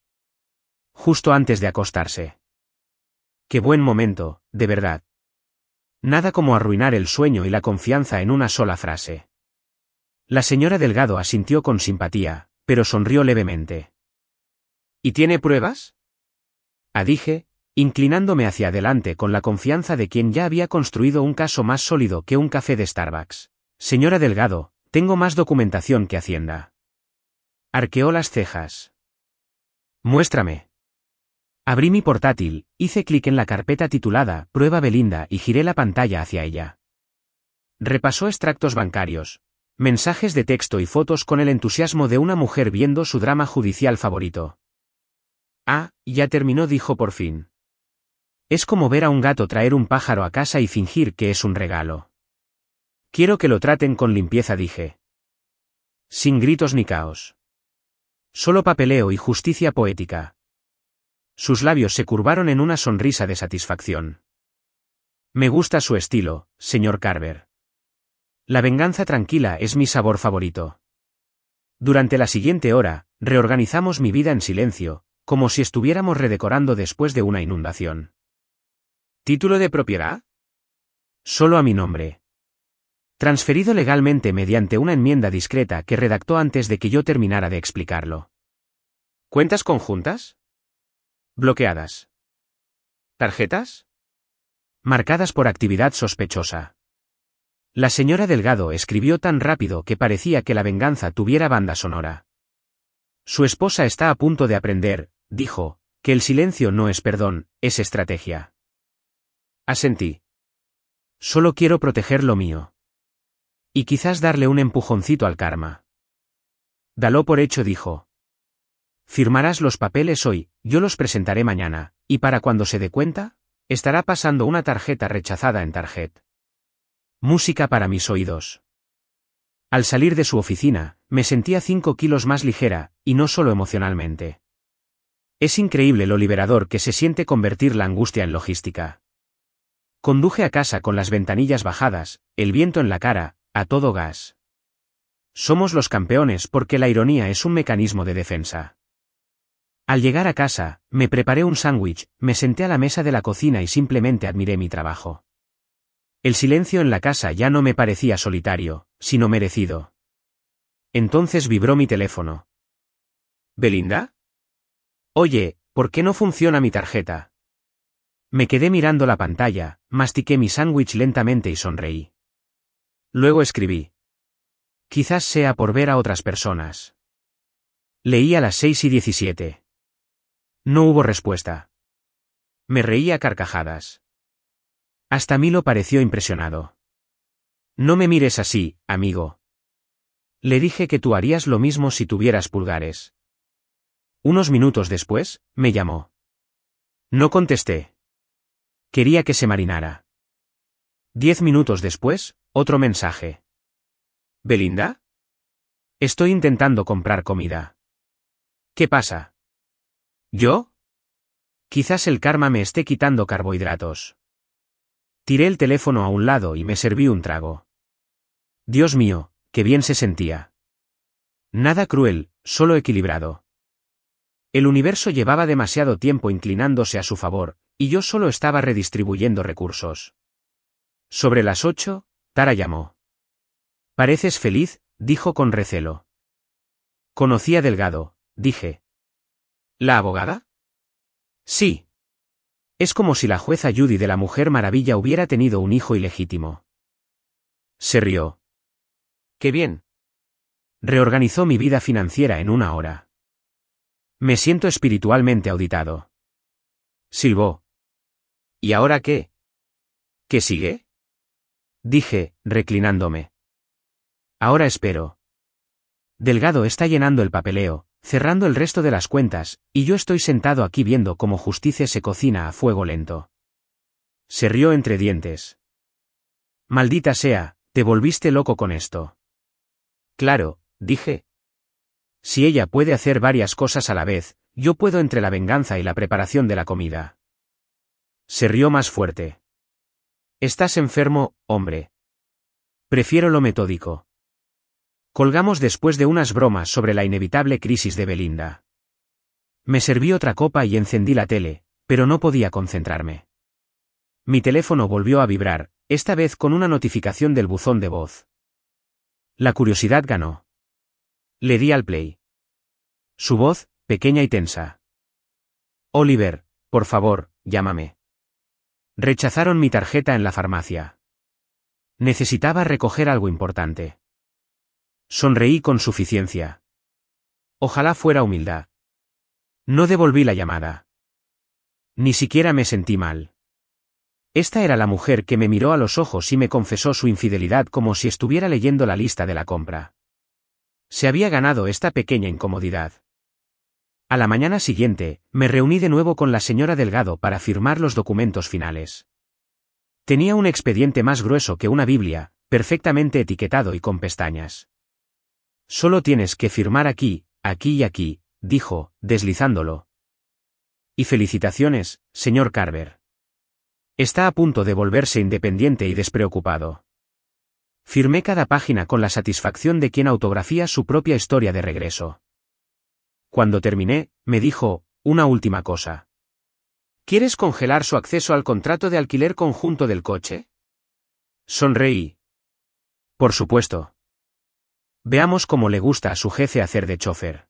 Justo antes de acostarse. Qué buen momento, de verdad. Nada como arruinar el sueño y la confianza en una sola frase. La señora Delgado asintió con simpatía, pero sonrió levemente. ¿Y tiene pruebas? Dije, inclinándome hacia adelante con la confianza de quien ya había construido un caso más sólido que un café de Starbucks. Señora Delgado, tengo más documentación que Hacienda. Arqueó las cejas. Muéstrame. Abrí mi portátil, hice clic en la carpeta titulada Prueba Belinda y giré la pantalla hacia ella. Repasó extractos bancarios, mensajes de texto y fotos con el entusiasmo de una mujer viendo su drama judicial favorito. Ya terminó, dijo por fin. Es como ver a un gato traer un pájaro a casa y fingir que es un regalo. Quiero que lo traten con limpieza, dije. Sin gritos ni caos. Solo papeleo y justicia poética. Sus labios se curvaron en una sonrisa de satisfacción. Me gusta su estilo, señor Carver. La venganza tranquila es mi sabor favorito. Durante la siguiente hora, reorganizamos mi vida en silencio, como si estuviéramos redecorando después de una inundación. ¿Título de propiedad? Solo a mi nombre. Transferido legalmente mediante una enmienda discreta que redactó antes de que yo terminara de explicarlo. ¿Cuentas conjuntas? Bloqueadas. ¿Tarjetas? Marcadas por actividad sospechosa. La señora Delgado escribió tan rápido que parecía que la venganza tuviera banda sonora. Su esposa está a punto de aprender, dijo, que el silencio no es perdón, es estrategia. Asentí. Solo quiero proteger lo mío. Y quizás darle un empujoncito al karma. Dalo por hecho, dijo. Firmarás los papeles hoy, yo los presentaré mañana, y para cuando se dé cuenta, estará pasando una tarjeta rechazada en Target. Música para mis oídos. Al salir de su oficina, me sentía 5 kilos más ligera, y no solo emocionalmente. Es increíble lo liberador que se siente convertir la angustia en logística. Conduje a casa con las ventanillas bajadas, el viento en la cara, a todo gas. Somos los campeones porque la ironía es un mecanismo de defensa. Al llegar a casa, me preparé un sándwich, me senté a la mesa de la cocina y simplemente admiré mi trabajo. El silencio en la casa ya no me parecía solitario, sino merecido. Entonces vibró mi teléfono. ¿Belinda? Oye, ¿por qué no funciona mi tarjeta? Me quedé mirando la pantalla, mastiqué mi sándwich lentamente y sonreí. Luego escribí. Quizás sea por ver a otras personas. Leí a las 6:17. No hubo respuesta. Me reí a carcajadas. Hasta Milo pareció impresionado. No me mires así, amigo. Le dije que tú harías lo mismo si tuvieras pulgares. Unos minutos después, me llamó. No contesté. Quería que se marinara. 10 minutos después, otro mensaje. ¿Belinda? Estoy intentando comprar comida. ¿Qué pasa? ¿Yo? Quizás el karma me esté quitando carbohidratos. Tiré el teléfono a un lado y me serví un trago. Dios mío, qué bien se sentía. Nada cruel, solo equilibrado. El universo llevaba demasiado tiempo inclinándose a su favor, y yo solo estaba redistribuyendo recursos. Sobre las 8, Tara llamó. Pareces feliz, dijo con recelo. Conocí a Delgado, dije. ¿La abogada? Sí. Es como si la jueza Judy de la Mujer Maravilla hubiera tenido un hijo ilegítimo. Se rió. ¡Qué bien! Reorganizó mi vida financiera en 1 hora. Me siento espiritualmente auditado. Silbó. ¿Y ahora qué? ¿Qué sigue? Dije, reclinándome. Ahora espero. Delgado está llenando el papeleo, cerrando el resto de las cuentas, y yo estoy sentado aquí viendo cómo justicia se cocina a fuego lento. Se rió entre dientes. Maldita sea, te volviste loco con esto. Claro, dije. Si ella puede hacer varias cosas a la vez, yo puedo entre la venganza y la preparación de la comida. Se rió más fuerte. Estás enfermo, hombre. Prefiero lo metódico. Colgamos después de unas bromas sobre la inevitable crisis de Belinda. Me serví otra copa y encendí la tele, pero no podía concentrarme. Mi teléfono volvió a vibrar, esta vez con una notificación del buzón de voz. La curiosidad ganó. Le di al play. Su voz, pequeña y tensa. Oliver, por favor, llámame. Rechazaron mi tarjeta en la farmacia. Necesitaba recoger algo importante. Sonreí con suficiencia. Ojalá fuera humildad. No devolví la llamada. Ni siquiera me sentí mal. Esta era la mujer que me miró a los ojos y me confesó su infidelidad como si estuviera leyendo la lista de la compra. Se había ganado esta pequeña incomodidad. A la mañana siguiente, me reuní de nuevo con la señora Delgado para firmar los documentos finales. Tenía un expediente más grueso que una Biblia, perfectamente etiquetado y con pestañas. Solo tienes que firmar aquí, aquí y aquí, dijo, deslizándolo. Y felicitaciones, señor Carver. Está a punto de volverse independiente y despreocupado. Firmé cada página con la satisfacción de quien autografía su propia historia de regreso. Cuando terminé, me dijo, una última cosa. ¿Quieres congelar su acceso al contrato de alquiler conjunto del coche? Sonreí. Por supuesto. Veamos cómo le gusta a su jefe hacer de chofer.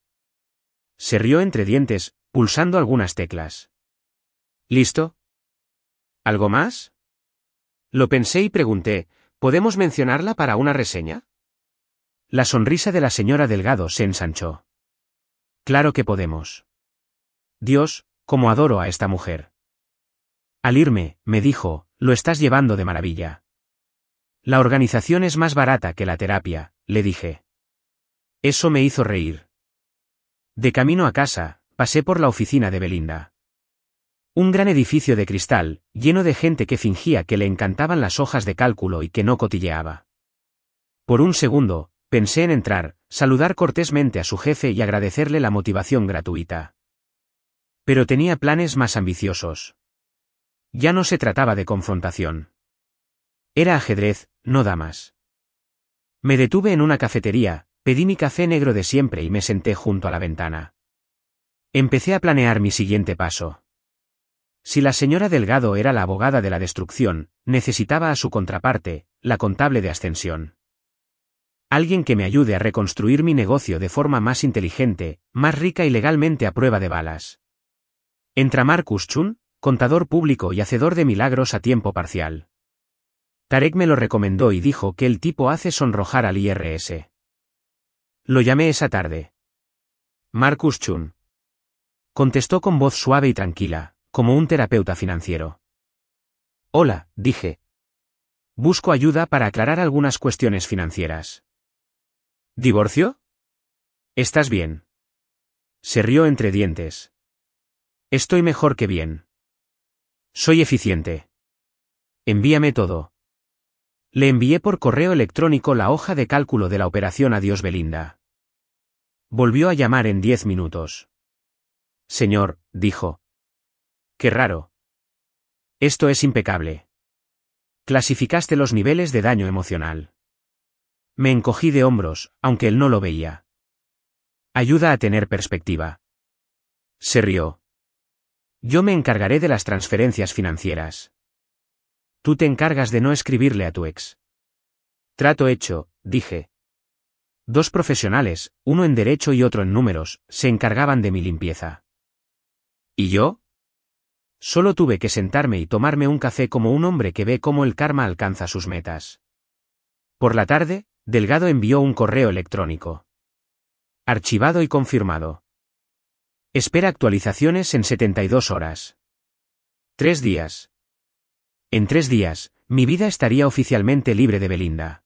Se rió entre dientes, pulsando algunas teclas. ¿Listo? ¿Algo más? Lo pensé y pregunté, ¿podemos mencionarla para una reseña? La sonrisa de la señora Delgado se ensanchó. Claro que podemos. Dios, cómo adoro a esta mujer. Al irme, me dijo, lo estás llevando de maravilla. La organización es más barata que la terapia, le dije. Eso me hizo reír. De camino a casa, pasé por la oficina de Belinda. Un gran edificio de cristal, lleno de gente que fingía que le encantaban las hojas de cálculo y que no cotilleaba. Por un segundo, pensé en entrar, saludar cortésmente a su jefe y agradecerle la motivación gratuita. Pero tenía planes más ambiciosos. Ya no se trataba de confrontación. Era ajedrez, no damas. Me detuve en una cafetería, pedí mi café negro de siempre y me senté junto a la ventana. Empecé a planear mi siguiente paso. Si la señora Delgado era la abogada de la destrucción, necesitaba a su contraparte, la contable de ascensión. Alguien que me ayude a reconstruir mi negocio de forma más inteligente, más rica y legalmente a prueba de balas. Entra Marcus Chun, contador público y hacedor de milagros a tiempo parcial. Tarek me lo recomendó y dijo que el tipo hace sonrojar al IRS. Lo llamé esa tarde. Marcus Chun. Contestó con voz suave y tranquila, como un terapeuta financiero. Hola, dije. Busco ayuda para aclarar algunas cuestiones financieras. ¿Divorcio? ¿Estás bien? Se rió entre dientes. Estoy mejor que bien. Soy eficiente. Envíame todo. Le envié por correo electrónico la hoja de cálculo de la operación Adiós Belinda. Volvió a llamar en 10 minutos. Señor, dijo. Qué raro. Esto es impecable. Clasificaste los niveles de daño emocional. Me encogí de hombros, aunque él no lo veía. Ayuda a tener perspectiva. Se rió. Yo me encargaré de las transferencias financieras. Tú te encargas de no escribirle a tu ex. Trato hecho, dije. 2 profesionales, uno en derecho y otro en números, se encargaban de mi limpieza. ¿Y yo? Solo tuve que sentarme y tomarme un café como un hombre que ve cómo el karma alcanza sus metas. Por la tarde, Delgado envió un correo electrónico. Archivado y confirmado. Espera actualizaciones en 72 horas. 3 días. En 3 días, mi vida estaría oficialmente libre de Belinda.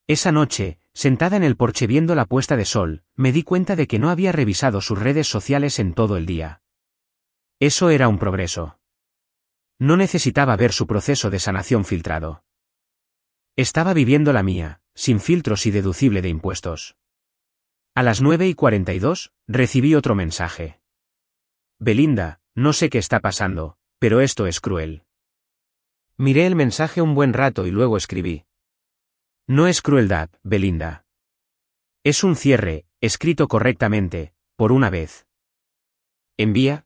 Esa noche, sentada en el porche viendo la puesta de sol, me di cuenta de que no había revisado sus redes sociales en todo el día. Eso era un progreso. No necesitaba ver su proceso de sanación filtrado. Estaba viviendo la mía, sin filtros y deducible de impuestos. A las 9:42, recibí otro mensaje. Belinda, no sé qué está pasando, pero esto es cruel. Miré el mensaje un buen rato y luego escribí. No es crueldad, Belinda. Es un cierre, escrito correctamente, por una vez. ¿Envía?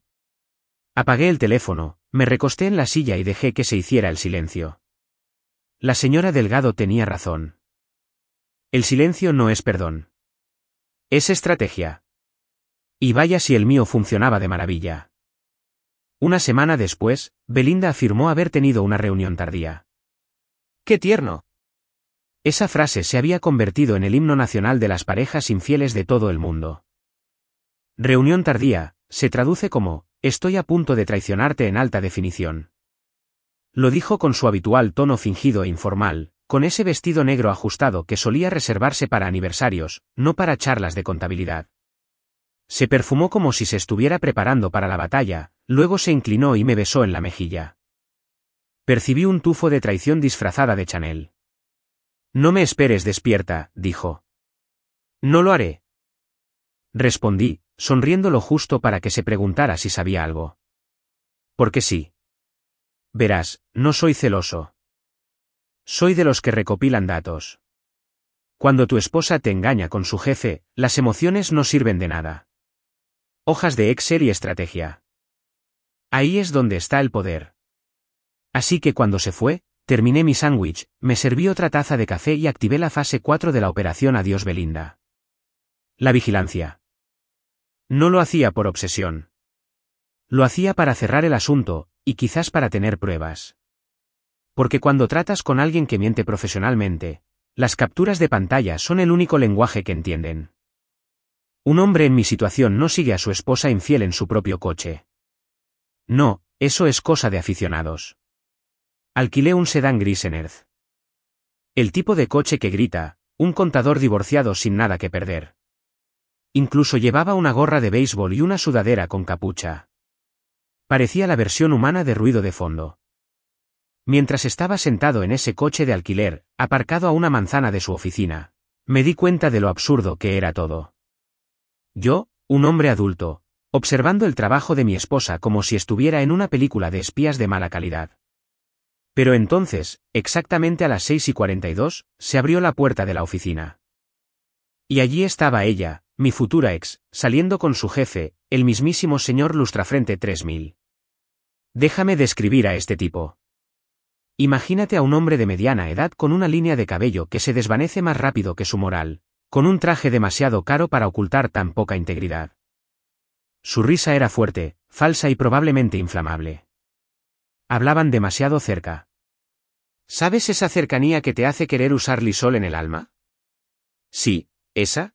Apagué el teléfono, me recosté en la silla y dejé que se hiciera el silencio. La señora Delgado tenía razón. El silencio no es perdón. Es estrategia. Y vaya si el mío funcionaba de maravilla. Una semana después, Belinda afirmó haber tenido una reunión tardía. ¡Qué tierno! Esa frase se había convertido en el himno nacional de las parejas infieles de todo el mundo. Reunión tardía, se traduce como, estoy a punto de traicionarte en alta definición. Lo dijo con su habitual tono fingido e informal, con ese vestido negro ajustado que solía reservarse para aniversarios, no para charlas de contabilidad. Se perfumó como si se estuviera preparando para la batalla, luego se inclinó y me besó en la mejilla. Percibí un tufo de traición disfrazada de Chanel. No me esperes despierta, dijo. No lo haré. Respondí, sonriendo lo justo para que se preguntara si sabía algo. Porque sí. Verás, no soy celoso. Soy de los que recopilan datos. Cuando tu esposa te engaña con su jefe, las emociones no sirven de nada. Hojas de Excel y estrategia. Ahí es donde está el poder. Así que cuando se fue, terminé mi sándwich, me serví otra taza de café y activé la fase 4 de la operación Adiós Belinda. La vigilancia. No lo hacía por obsesión. Lo hacía para cerrar el asunto, y quizás para tener pruebas. Porque cuando tratas con alguien que miente profesionalmente, las capturas de pantalla son el único lenguaje que entienden. Un hombre en mi situación no sigue a su esposa infiel en su propio coche. No, eso es cosa de aficionados. Alquilé un sedán gris en Earth. El tipo de coche que grita, un contador divorciado sin nada que perder. Incluso llevaba una gorra de béisbol y una sudadera con capucha. Parecía la versión humana de ruido de fondo. Mientras estaba sentado en ese coche de alquiler, aparcado a una manzana de su oficina, me di cuenta de lo absurdo que era todo. Yo, un hombre adulto, observando el trabajo de mi esposa como si estuviera en una película de espías de mala calidad. Pero entonces, exactamente a las 6:42, se abrió la puerta de la oficina. Y allí estaba ella, mi futura ex, saliendo con su jefe, el mismísimo señor Lustrafrente 3000. Déjame describir a este tipo. Imagínate a un hombre de mediana edad con una línea de cabello que se desvanece más rápido que su moral, con un traje demasiado caro para ocultar tan poca integridad. Su risa era fuerte, falsa y probablemente inflamable. Hablaban demasiado cerca. ¿Sabes esa cercanía que te hace querer usar Lysol en el alma? Sí, ¿esa?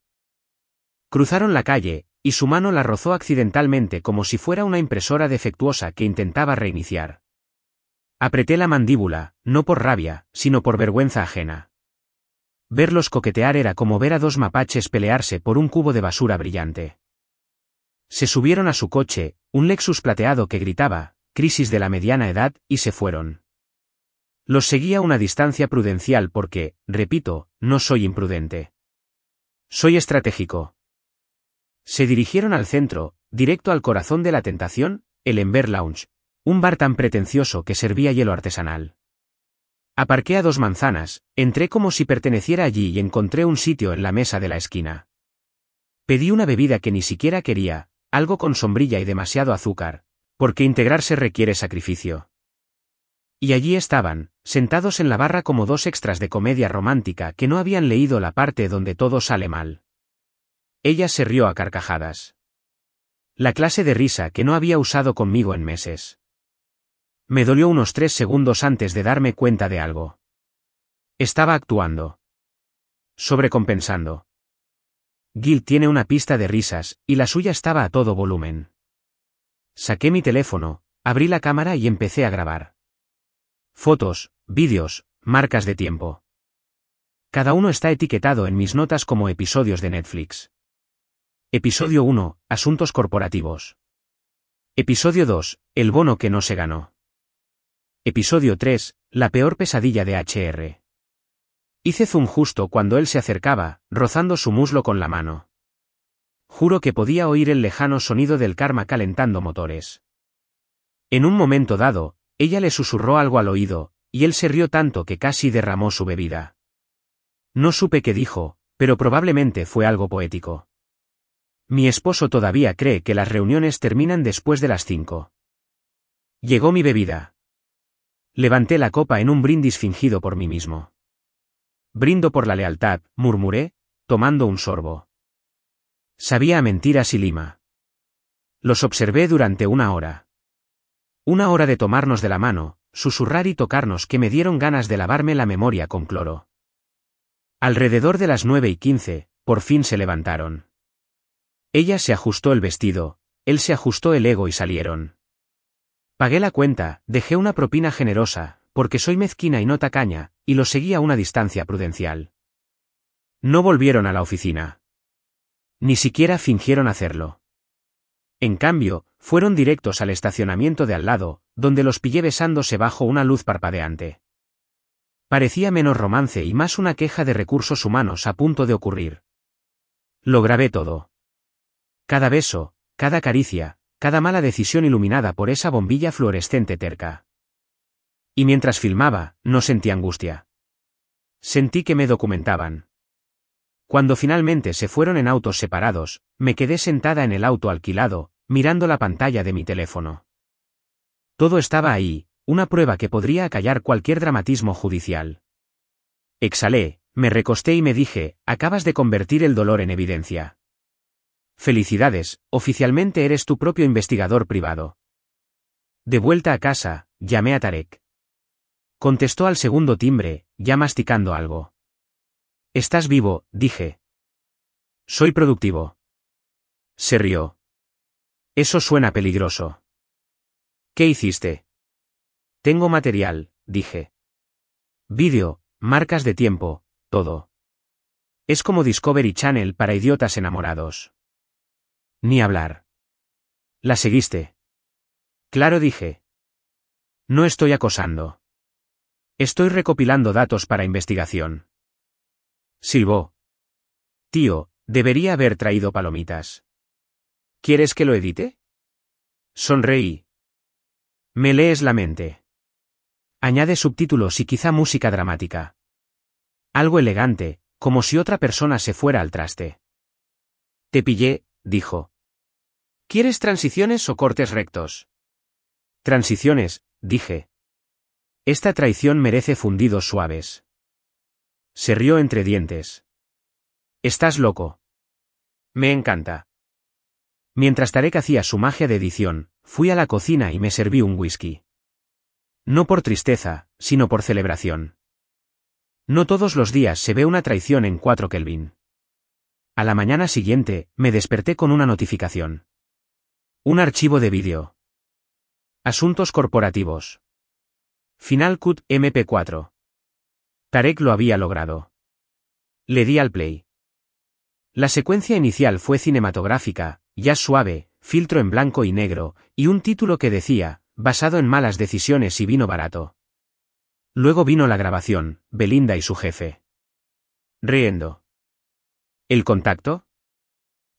Cruzaron la calle, y su mano la rozó accidentalmente como si fuera una impresora defectuosa que intentaba reiniciar. Apreté la mandíbula, no por rabia, sino por vergüenza ajena. Verlos coquetear era como ver a dos mapaches pelearse por un cubo de basura brillante. Se subieron a su coche, un Lexus plateado que gritaba, crisis de la mediana edad, y se fueron. Los seguí a una distancia prudencial porque, repito, no soy imprudente. Soy estratégico. Se dirigieron al centro, directo al corazón de la tentación, el Ember Lounge, un bar tan pretencioso que servía hielo artesanal. Aparqué a 2 manzanas, entré como si perteneciera allí y encontré un sitio en la mesa de la esquina. Pedí una bebida que ni siquiera quería, algo con sombrilla y demasiado azúcar, porque integrarse requiere sacrificio. Y allí estaban, sentados en la barra como 2 extras de comedia romántica que no habían leído la parte donde todo sale mal. Ella se rió a carcajadas. La clase de risa que no había usado conmigo en meses. Me dolió unos 3 segundos antes de darme cuenta de algo. Estaba actuando. Sobrecompensando. Gil tiene una pista de risas, y la suya estaba a todo volumen. Saqué mi teléfono, abrí la cámara y empecé a grabar. Fotos, vídeos, marcas de tiempo. Cada uno está etiquetado en mis notas como episodios de Netflix. Episodio 1, Asuntos corporativos. Episodio 2, El bono que no se ganó. Episodio 3, La peor pesadilla de HR. Hice zoom justo cuando él se acercaba, rozando su muslo con la mano. Juro que podía oír el lejano sonido del karma calentando motores. En un momento dado, ella le susurró algo al oído, y él se rió tanto que casi derramó su bebida. No supe qué dijo, pero probablemente fue algo poético. Mi esposo todavía cree que las reuniones terminan después de las 5. Llegó mi bebida. Levanté la copa en un brindis fingido por mí mismo. Brindo por la lealtad, murmuré, tomando un sorbo. Sabía a mentiras y lima. Los observé durante 1 hora. Una hora de tomarnos de la mano, susurrar y tocarnos que me dieron ganas de lavarme la memoria con cloro. Alrededor de las 9:15, por fin se levantaron. Ella se ajustó el vestido, él se ajustó el ego y salieron. Pagué la cuenta, dejé una propina generosa, porque soy mezquina y no tacaña, y los seguí a una distancia prudencial. No volvieron a la oficina. Ni siquiera fingieron hacerlo. En cambio, fueron directos al estacionamiento de al lado, donde los pillé besándose bajo una luz parpadeante. Parecía menos romance y más una queja de recursos humanos a punto de ocurrir. Lo grabé todo. Cada beso, cada caricia, cada mala decisión iluminada por esa bombilla fluorescente terca. Y mientras filmaba, no sentí angustia. Sentí que me documentaban. Cuando finalmente se fueron en autos separados, me quedé sentada en el auto alquilado, mirando la pantalla de mi teléfono. Todo estaba ahí, una prueba que podría acallar cualquier dramatismo judicial. Exhalé, me recosté y me dije, acabas de convertir el dolor en evidencia. Felicidades, oficialmente eres tu propio investigador privado. De vuelta a casa, llamé a Tarek. Contestó al segundo timbre, ya masticando algo. Estás vivo, dije. Soy productivo. Se rió. Eso suena peligroso. ¿Qué hiciste? Tengo material, dije. Vídeo, marcas de tiempo, todo. Es como Discovery Channel para idiotas enamorados. Ni hablar. ¿La seguiste? Claro, dije. No estoy acosando. Estoy recopilando datos para investigación. Silbó. Tío, debería haber traído palomitas. ¿Quieres que lo edite? Sonreí. Me lees la mente. Añade subtítulos y quizá música dramática. Algo elegante, como si otra persona se fuera al traste. Te pillé, dijo. ¿Quieres transiciones o cortes rectos? Transiciones, dije. Esta traición merece fundidos suaves. Se rió entre dientes. Estás loco. Me encanta. Mientras Tarek hacía su magia de edición, fui a la cocina y me serví un whisky. No por tristeza, sino por celebración. No todos los días se ve una traición en 4 Kelvin. A la mañana siguiente, me desperté con una notificación. Un archivo de vídeo. Asuntos corporativos. Final Cut MP4. Tarek lo había logrado. Le di al play. La secuencia inicial fue cinematográfica, jazz suave, filtro en blanco y negro, y un título que decía, basado en malas decisiones y vino barato. Luego vino la grabación, Belinda y su jefe. Riendo. ¿El contacto?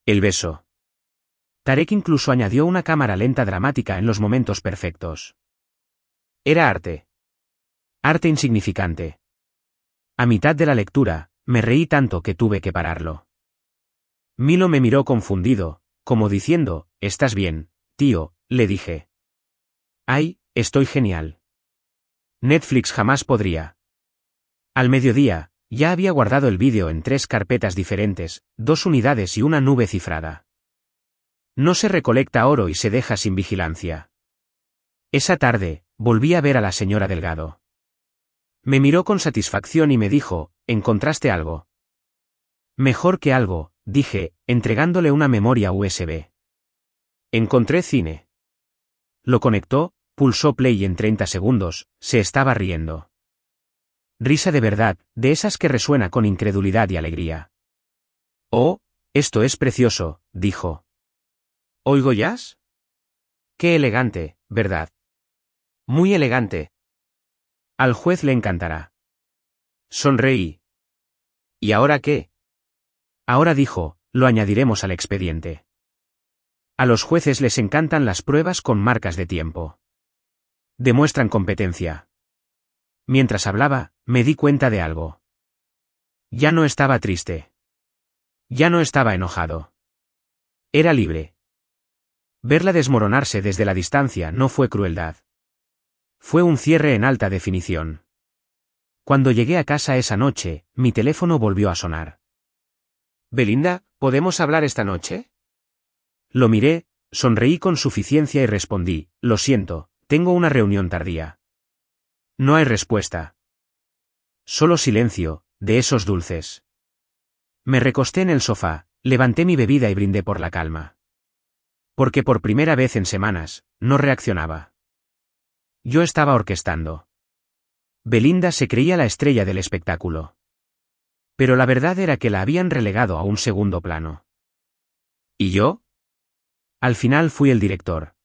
El beso. Tarek incluso añadió una cámara lenta dramática en los momentos perfectos. Era arte. Arte insignificante. A mitad de la lectura, me reí tanto que tuve que pararlo. Milo me miró confundido, como diciendo, ¿estás bien, tío?, le dije. Ay, estoy genial. Netflix jamás podría. Al mediodía, ya había guardado el vídeo en 3 carpetas diferentes, 2 unidades y una nube cifrada. No se recolecta oro y se deja sin vigilancia. Esa tarde, volví a ver a la señora Delgado. Me miró con satisfacción y me dijo, ¿encontraste algo? Mejor que algo, dije, entregándole una memoria USB. Encontré cine. Lo conectó, pulsó play y en 30 segundos, se estaba riendo. Risa de verdad, de esas que resuena con incredulidad y alegría. Oh, esto es precioso, dijo. ¿Oigo jazz? Qué elegante, ¿verdad? Muy elegante. Al juez le encantará. Sonreí. ¿Y ahora qué? Ahora dijo, lo añadiremos al expediente. A los jueces les encantan las pruebas con marcas de tiempo. Demuestran competencia. Mientras hablaba, me di cuenta de algo. Ya no estaba triste. Ya no estaba enojado. Era libre. Verla desmoronarse desde la distancia no fue crueldad. Fue un cierre en alta definición. Cuando llegué a casa esa noche, mi teléfono volvió a sonar. Belinda, ¿podemos hablar esta noche? Lo miré, sonreí con suficiencia y respondí, lo siento, tengo una reunión tardía. No hay respuesta. Solo silencio, de esos dulces. Me recosté en el sofá, levanté mi bebida y brindé por la calma. Porque por primera vez en semanas, no reaccionaba. Yo estaba orquestando. Belinda se creía la estrella del espectáculo. Pero la verdad era que la habían relegado a un segundo plano. ¿Y yo? Al final fui el director.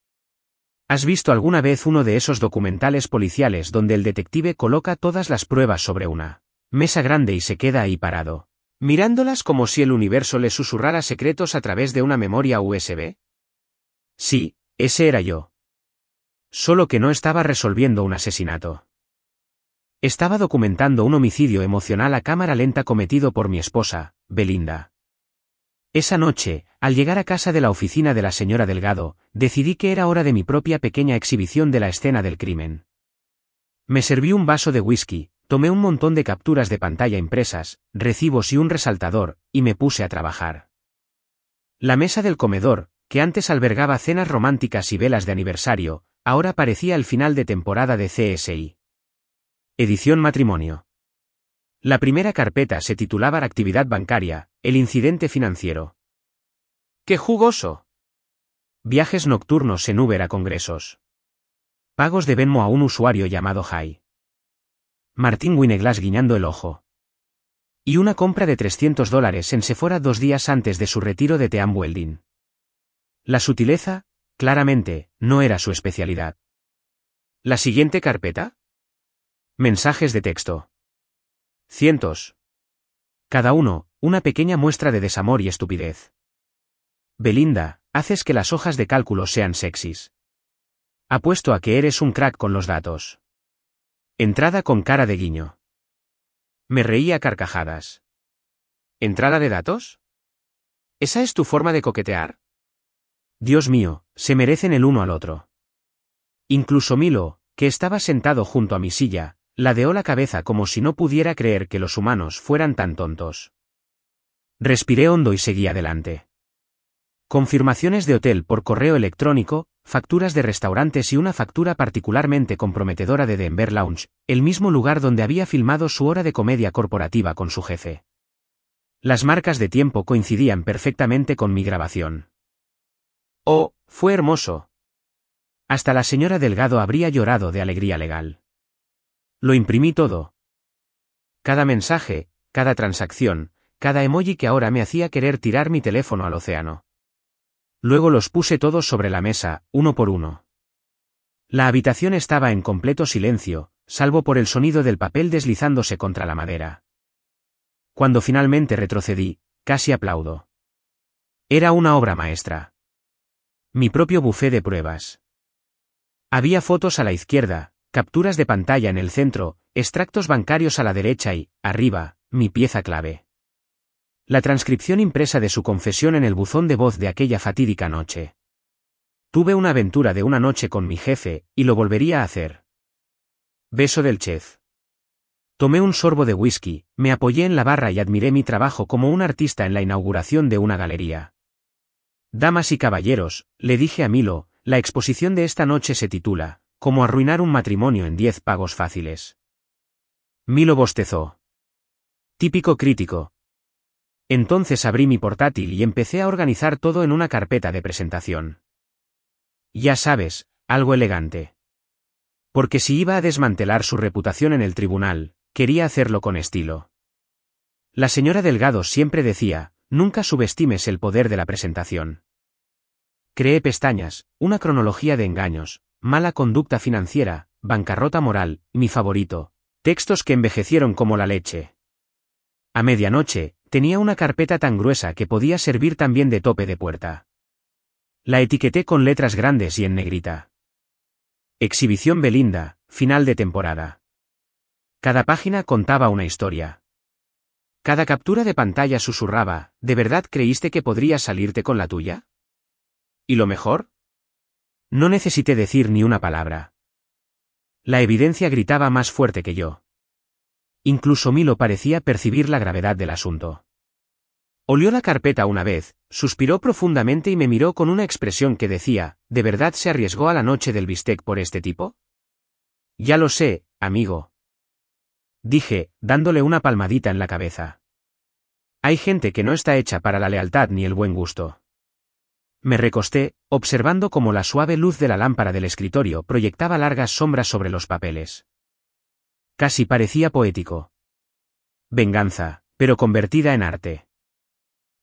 ¿Has visto alguna vez uno de esos documentales policiales donde el detective coloca todas las pruebas sobre una mesa grande y se queda ahí parado, mirándolas como si el universo le susurrara secretos a través de una memoria USB? Sí, ese era yo. Solo que no estaba resolviendo un asesinato. Estaba documentando un homicidio emocional a cámara lenta cometido por mi esposa, Belinda. Esa noche, al llegar a casa de la oficina de la señora Delgado, decidí que era hora de mi propia pequeña exhibición de la escena del crimen. Me serví un vaso de whisky, tomé un montón de capturas de pantalla impresas, recibos y un resaltador, y me puse a trabajar. La mesa del comedor, que antes albergaba cenas románticas y velas de aniversario, ahora parecía el final de temporada de CSI. Edición matrimonio. La primera carpeta se titulaba Actividad bancaria, el incidente financiero. ¡Qué jugoso! Viajes nocturnos en Uber a congresos. Pagos de Venmo a un usuario llamado Jai. Martín Wineglass guiñando el ojo. Y una compra de $300 en Sephora 2 días antes de su retiro de team building. La sutileza, claramente, no era su especialidad. ¿La siguiente carpeta? Mensajes de texto. Cientos. Cada uno, una pequeña muestra de desamor y estupidez. Belinda, haces que las hojas de cálculo sean sexys. Apuesto a que eres un crack con los datos. Entrada con cara de guiño. Me reí a carcajadas. ¿Entrada de datos? ¿Esa es tu forma de coquetear? Dios mío, se merecen el uno al otro. Incluso Milo, que estaba sentado junto a mi silla, ladeó la cabeza como si no pudiera creer que los humanos fueran tan tontos. Respiré hondo y seguí adelante. Confirmaciones de hotel por correo electrónico, facturas de restaurantes y una factura particularmente comprometedora de Denver Lounge, el mismo lugar donde había filmado su hora de comedia corporativa con su jefe. Las marcas de tiempo coincidían perfectamente con mi grabación. Oh, fue hermoso. Hasta la señora Delgado habría llorado de alegría legal. Lo imprimí todo. Cada mensaje, cada transacción, cada emoji que ahora me hacía querer tirar mi teléfono al océano. Luego los puse todos sobre la mesa, uno por uno. La habitación estaba en completo silencio, salvo por el sonido del papel deslizándose contra la madera. Cuando finalmente retrocedí, casi aplaudo. Era una obra maestra. Mi propio bufé de pruebas. Había fotos a la izquierda, capturas de pantalla en el centro, extractos bancarios a la derecha y, arriba, mi pieza clave. La transcripción impresa de su confesión en el buzón de voz de aquella fatídica noche. Tuve una aventura de una noche con mi jefe, y lo volvería a hacer. Beso del chef. Tomé un sorbo de whisky, me apoyé en la barra y admiré mi trabajo como un artista en la inauguración de una galería. Damas y caballeros, le dije a Milo, la exposición de esta noche se titula Cómo arruinar un matrimonio en 10 pagos fáciles. Milo bostezó. Típico crítico. Entonces abrí mi portátil y empecé a organizar todo en una carpeta de presentación. Ya sabes, algo elegante. Porque si iba a desmantelar su reputación en el tribunal, quería hacerlo con estilo. La señora Delgado siempre decía, nunca subestimes el poder de la presentación. Creé pestañas, una cronología de engaños, mala conducta financiera, bancarrota moral, mi favorito, textos que envejecieron como la leche. A medianoche, tenía una carpeta tan gruesa que podía servir también de tope de puerta. La etiqueté con letras grandes y en negrita. Exhibición Belinda, final de temporada. Cada página contaba una historia. Cada captura de pantalla susurraba, ¿de verdad creíste que podrías salirte con la tuya? ¿Y lo mejor? No necesité decir ni una palabra. La evidencia gritaba más fuerte que yo. Incluso Milo parecía percibir la gravedad del asunto. Olió la carpeta una vez, suspiró profundamente y me miró con una expresión que decía, ¿de verdad se arriesgó a la noche del bistec por este tipo? Ya lo sé, amigo. Dije, dándole una palmadita en la cabeza. Hay gente que no está hecha para la lealtad ni el buen gusto. Me recosté, observando cómo la suave luz de la lámpara del escritorio proyectaba largas sombras sobre los papeles. Casi parecía poético. Venganza, pero convertida en arte.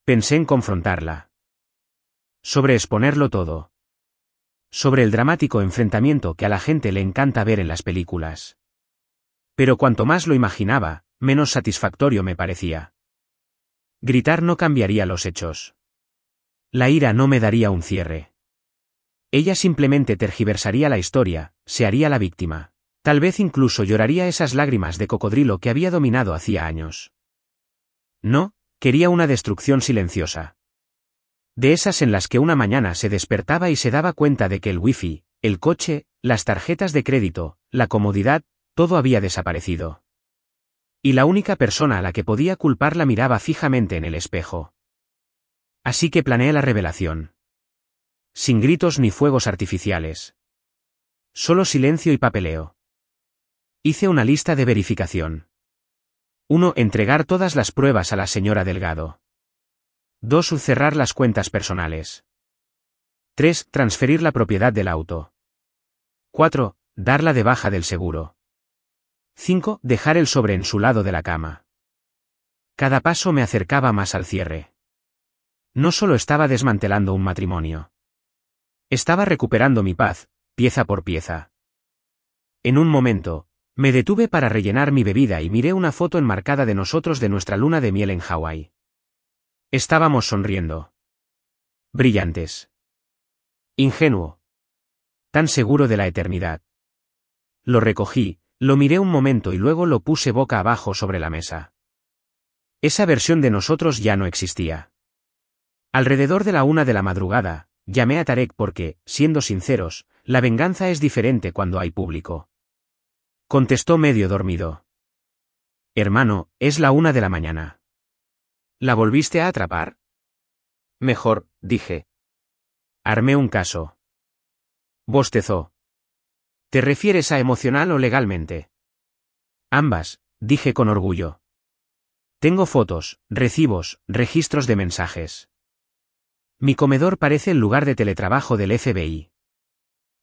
Pensé en confrontarla. Sobre exponerlo todo. Sobre el dramático enfrentamiento que a la gente le encanta ver en las películas. Pero cuanto más lo imaginaba, menos satisfactorio me parecía. Gritar no cambiaría los hechos. La ira no me daría un cierre. Ella simplemente tergiversaría la historia, se haría la víctima. Tal vez incluso lloraría esas lágrimas de cocodrilo que había dominado hacía años. No, quería una destrucción silenciosa. De esas en las que una mañana se despertaba y se daba cuenta de que el wifi, el coche, las tarjetas de crédito, la comodidad, todo había desaparecido. Y la única persona a la que podía culpar la miraba fijamente en el espejo. Así que planeé la revelación. Sin gritos ni fuegos artificiales. Solo silencio y papeleo. Hice una lista de verificación. 1. Entregar todas las pruebas a la señora Delgado. 2. Cerrar las cuentas personales. 3. Transferir la propiedad del auto. 4. Darla de baja del seguro. 5. Dejar el sobre en su lado de la cama. Cada paso me acercaba más al cierre. No solo estaba desmantelando un matrimonio. Estaba recuperando mi paz, pieza por pieza. En un momento, me detuve para rellenar mi bebida y miré una foto enmarcada de nosotros de nuestra luna de miel en Hawái. Estábamos sonriendo. Brillantes. Ingenuo. Tan seguro de la eternidad. Lo recogí, lo miré un momento y luego lo puse boca abajo sobre la mesa. Esa versión de nosotros ya no existía. Alrededor de la 1 de la madrugada, llamé a Tarek porque, siendo sinceros, la venganza es diferente cuando hay público. Contestó medio dormido. Hermano, es la 1 de la mañana. ¿La volviste a atrapar? Mejor, dije. Armé un caso. Bostezó. ¿Te refieres a emocional o legalmente? Ambas, dije con orgullo. Tengo fotos, recibos, registros de mensajes. Mi comedor parece el lugar de teletrabajo del FBI.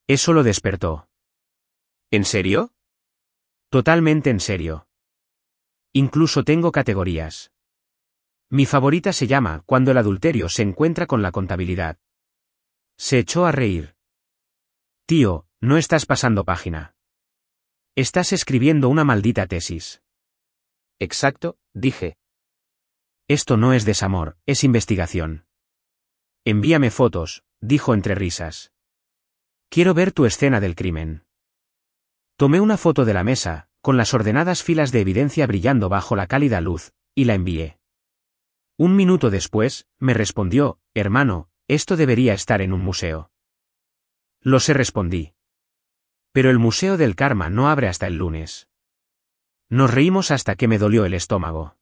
Eso lo despertó. ¿En serio? Totalmente en serio. Incluso tengo categorías. Mi favorita se llama Cuando el adulterio se encuentra con la contabilidad. Se echó a reír. Tío, no estás pasando página. Estás escribiendo una maldita tesis. Exacto, dije. Esto no es desamor, es investigación. Envíame fotos, dijo entre risas. Quiero ver tu escena del crimen. Tomé una foto de la mesa, con las ordenadas filas de evidencia brillando bajo la cálida luz, y la envié. Un minuto después, me respondió, hermano, esto debería estar en un museo. Lo sé, respondí. Pero el Museo del Karma no abre hasta el lunes. Nos reímos hasta que me dolió el estómago.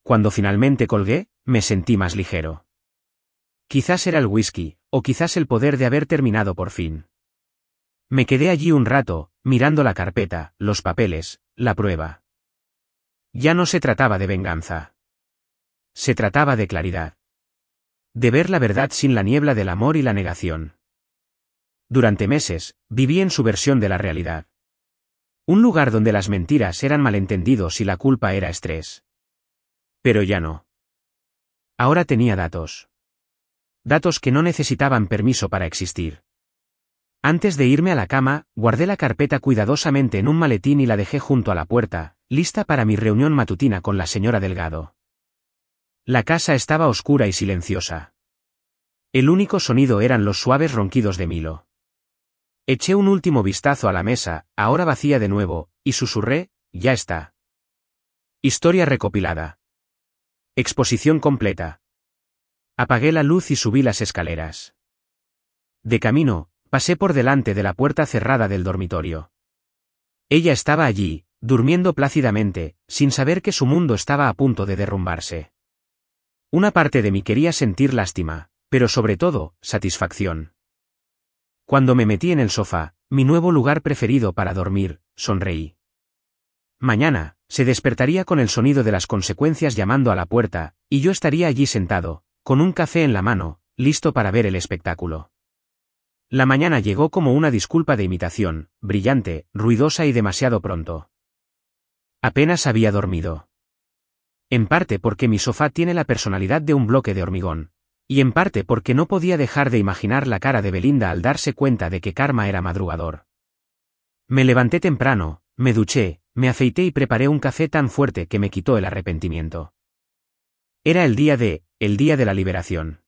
Cuando finalmente colgué, me sentí más ligero. Quizás era el whisky, o quizás el poder de haber terminado por fin. Me quedé allí un rato, mirando la carpeta, los papeles, la prueba. Ya no se trataba de venganza. Se trataba de claridad. De ver la verdad sin la niebla del amor y la negación. Durante meses, viví en su versión de la realidad. Un lugar donde las mentiras eran malentendidos y la culpa era estrés. Pero ya no. Ahora tenía datos. Datos que no necesitaban permiso para existir. Antes de irme a la cama, guardé la carpeta cuidadosamente en un maletín y la dejé junto a la puerta, lista para mi reunión matutina con la señora Delgado. La casa estaba oscura y silenciosa. El único sonido eran los suaves ronquidos de Milo. Eché un último vistazo a la mesa, ahora vacía de nuevo, y susurré, ya está. Historia recopilada. Exposición completa. Apagué la luz y subí las escaleras. De camino, pasé por delante de la puerta cerrada del dormitorio. Ella estaba allí, durmiendo plácidamente, sin saber que su mundo estaba a punto de derrumbarse. Una parte de mí quería sentir lástima, pero sobre todo, satisfacción. Cuando me metí en el sofá, mi nuevo lugar preferido para dormir, sonreí. Mañana, se despertaría con el sonido de las consecuencias llamando a la puerta, y yo estaría allí sentado, con un café en la mano, listo para ver el espectáculo. La mañana llegó como una disculpa de imitación, brillante, ruidosa y demasiado pronto. Apenas había dormido. En parte porque mi sofá tiene la personalidad de un bloque de hormigón, y en parte porque no podía dejar de imaginar la cara de Belinda al darse cuenta de que Karma era madrugador. Me levanté temprano, me duché, me afeité y preparé un café tan fuerte que me quitó el arrepentimiento. Era el día de la liberación.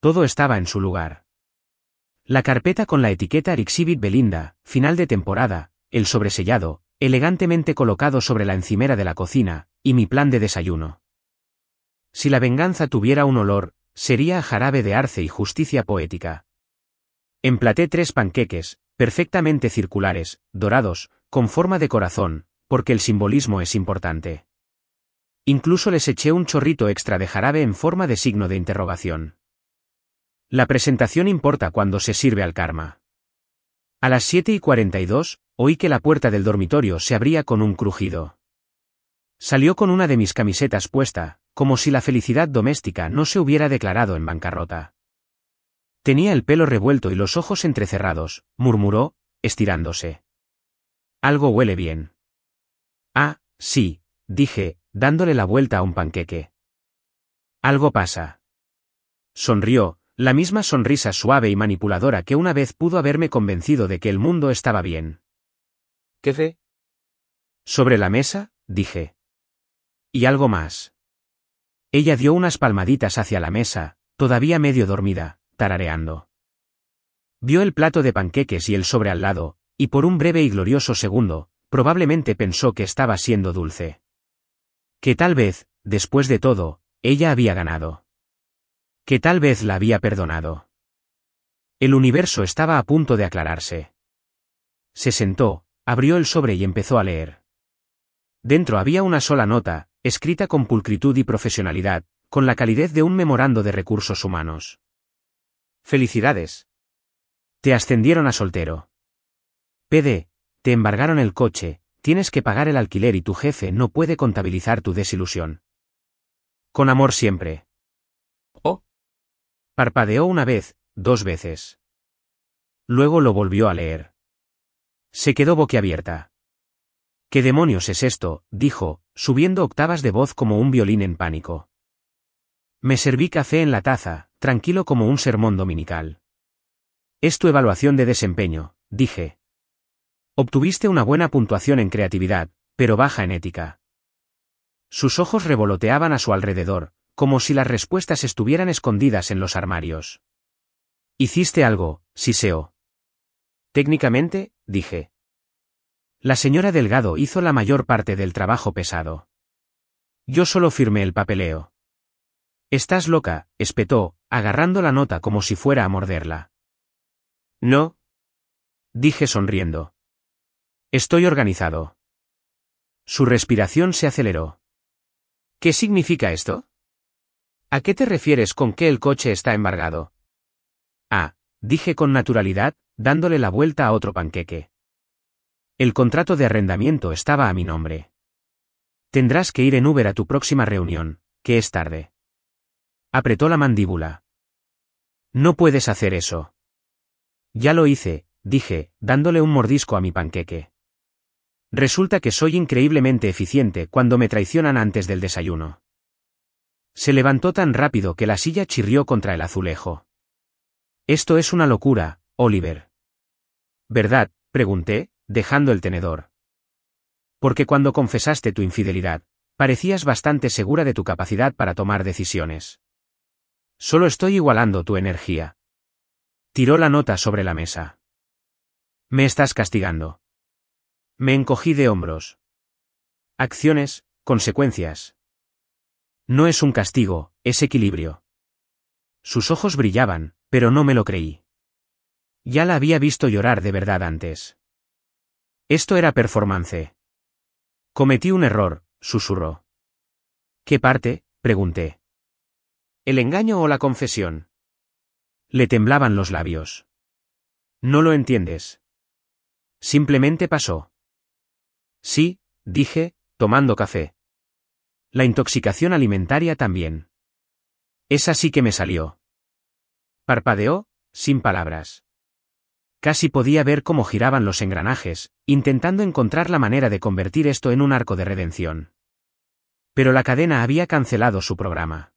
Todo estaba en su lugar. La carpeta con la etiqueta Exhibit Belinda, final de temporada, el sobresellado, elegantemente colocado sobre la encimera de la cocina, y mi plan de desayuno. Si la venganza tuviera un olor, sería a jarabe de arce y justicia poética. Emplaté 3 panqueques, perfectamente circulares, dorados, con forma de corazón, porque el simbolismo es importante. Incluso les eché un chorrito extra de jarabe en forma de signo de interrogación. La presentación importa cuando se sirve al Karma. A las 7:42, oí que la puerta del dormitorio se abría con un crujido. Salió con una de mis camisetas puesta, como si la felicidad doméstica no se hubiera declarado en bancarrota. Tenía el pelo revuelto y los ojos entrecerrados, murmuró, estirándose. Algo huele bien. Ah, sí, dije, dándole la vuelta a un panqueque. Algo pasa. Sonrió, la misma sonrisa suave y manipuladora que una vez pudo haberme convencido de que el mundo estaba bien. ¿Qué ve? Sobre la mesa, dije. Y algo más. Ella dio unas palmaditas hacia la mesa, todavía medio dormida, tarareando. Vio el plato de panqueques y el sobre al lado, y por un breve y glorioso segundo, probablemente pensó que estaba siendo dulce. Que tal vez, después de todo, ella había ganado. Que tal vez la había perdonado. El universo estaba a punto de aclararse. Se sentó, abrió el sobre y empezó a leer. Dentro había una sola nota, escrita con pulcritud y profesionalidad, con la calidez de un memorando de recursos humanos. Felicidades. Te ascendieron a soltero. PD, te embargaron el coche, tienes que pagar el alquiler y tu jefe no puede contabilizar tu desilusión. Con amor siempre. Oh. Parpadeó una vez, 2 veces. Luego lo volvió a leer. Se quedó boquiabierta. ¿Qué demonios es esto?, dijo, subiendo octavas de voz como un violín en pánico. Me serví café en la taza, tranquilo como un sermón dominical. Es tu evaluación de desempeño, dije. Obtuviste una buena puntuación en creatividad, pero baja en ética. Sus ojos revoloteaban a su alrededor, como si las respuestas estuvieran escondidas en los armarios. Hiciste algo, siseó. Técnicamente, dije. La señora Delgado hizo la mayor parte del trabajo pesado. Yo solo firmé el papeleo. Estás loca, espetó, agarrando la nota como si fuera a morderla. No. Dije sonriendo. Estoy organizado. Su respiración se aceleró. ¿Qué significa esto? ¿A qué te refieres con que el coche está embargado? Ah, dije con naturalidad, dándole la vuelta a otro panqueque. El contrato de arrendamiento estaba a mi nombre. Tendrás que ir en Uber a tu próxima reunión, que es tarde. Apretó la mandíbula. No puedes hacer eso. Ya lo hice, dije, dándole un mordisco a mi panqueque. Resulta que soy increíblemente eficiente cuando me traicionan antes del desayuno. Se levantó tan rápido que la silla chirrió contra el azulejo. Esto es una locura, Oliver. ¿Verdad?, pregunté, dejando el tenedor. Porque cuando confesaste tu infidelidad, parecías bastante segura de tu capacidad para tomar decisiones. Solo estoy igualando tu energía. Tiró la nota sobre la mesa. Me estás castigando. Me encogí de hombros. Acciones, consecuencias. No es un castigo, es equilibrio. Sus ojos brillaban, pero no me lo creí. Ya la había visto llorar de verdad antes. Esto era performance. Cometí un error, susurró. ¿Qué parte?, pregunté. ¿El engaño o la confesión? Le temblaban los labios. No lo entiendes. Simplemente pasó. Sí, dije, tomando café. La intoxicación alimentaria también. Esa sí que me salió. Parpadeó, sin palabras. Casi podía ver cómo giraban los engranajes, intentando encontrar la manera de convertir esto en un arco de redención. Pero la cadena había cancelado su programa.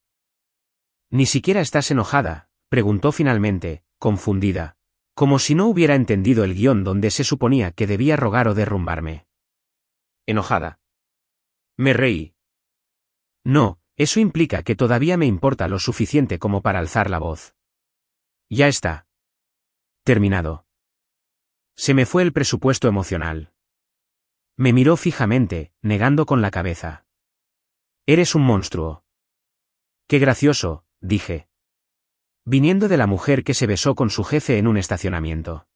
¿Ni siquiera estás enojada?, preguntó finalmente, confundida, como si no hubiera entendido el guión donde se suponía que debía rogar o derrumbarme. ¿Enojada? Me reí. No, eso implica que todavía me importa lo suficiente como para alzar la voz. Ya está. Terminado. Se me fue el presupuesto emocional. Me miró fijamente, negando con la cabeza. Eres un monstruo. Qué gracioso, dije. Viniendo de la mujer que se besó con su jefe en un estacionamiento.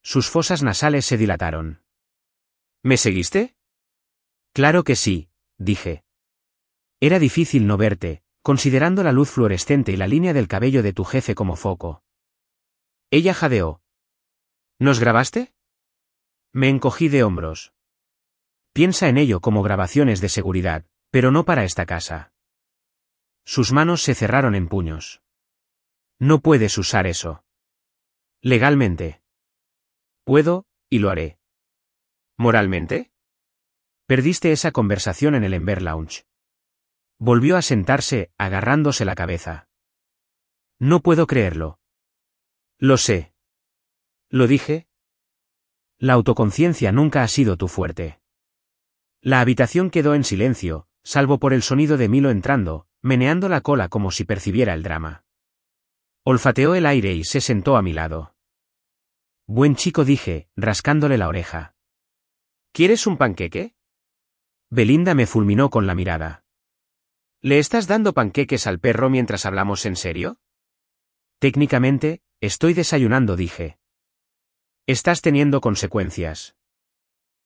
Sus fosas nasales se dilataron. ¿Me seguiste? Claro que sí, dije. Era difícil no verte, considerando la luz fluorescente y la línea del cabello de tu jefe como foco. Ella jadeó. ¿Nos grabaste? Me encogí de hombros. Piensa en ello como grabaciones de seguridad, pero no para esta casa. Sus manos se cerraron en puños. No puedes usar eso. Legalmente. Puedo, y lo haré. ¿Moralmente? Perdiste esa conversación en el Ember Lounge. Volvió a sentarse, agarrándose la cabeza. No puedo creerlo. Lo sé. ¿Lo dije? La autoconciencia nunca ha sido tu fuerte. La habitación quedó en silencio, salvo por el sonido de Milo entrando, meneando la cola como si percibiera el drama. Olfateó el aire y se sentó a mi lado. Buen chico, dije, rascándole la oreja. ¿Quieres un panqueque? Belinda me fulminó con la mirada. ¿Le estás dando panqueques al perro mientras hablamos en serio? Técnicamente, estoy desayunando, dije. Estás teniendo consecuencias.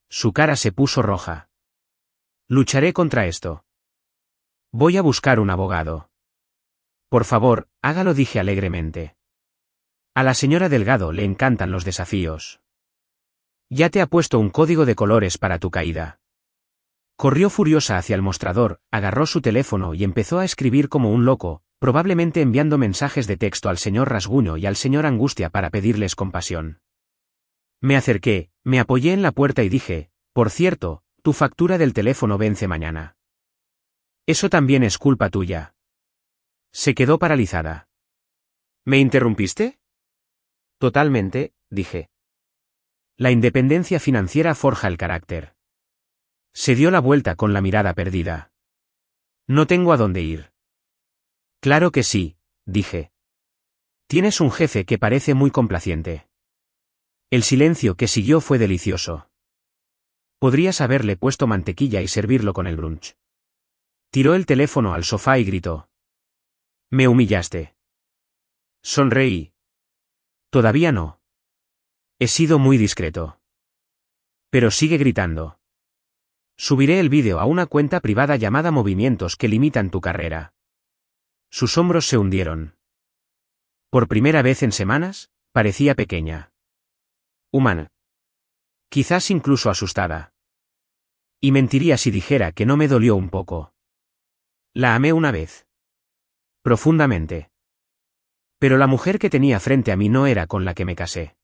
Su cara se puso roja. Lucharé contra esto. Voy a buscar un abogado. Por favor, hágalo, dije alegremente. A la señora Delgado le encantan los desafíos. Ya te ha puesto un código de colores para tu caída. Corrió furiosa hacia el mostrador, agarró su teléfono y empezó a escribir como un loco, probablemente enviando mensajes de texto al señor Rasguño y al señor Angustia para pedirles compasión. Me acerqué, me apoyé en la puerta y dije, por cierto, tu factura del teléfono vence mañana. Eso también es culpa tuya. Se quedó paralizada. ¿Me interrumpiste? Totalmente, dije. La independencia financiera forja el carácter. Se dio la vuelta con la mirada perdida. No tengo a dónde ir. Claro que sí, dije. Tienes un jefe que parece muy complaciente. El silencio que siguió fue delicioso. Podrías haberle puesto mantequilla y servirlo con el brunch. Tiró el teléfono al sofá y gritó. Me humillaste. Sonreí. Todavía no. He sido muy discreto. Pero sigue gritando. Subiré el vídeo a una cuenta privada llamada Movimientos que limitan tu carrera. Sus hombros se hundieron. Por primera vez en semanas, parecía pequeña. Humana. Quizás incluso asustada. Y mentiría si dijera que no me dolió un poco. La amé una vez. Profundamente. Pero la mujer que tenía frente a mí no era con la que me casé.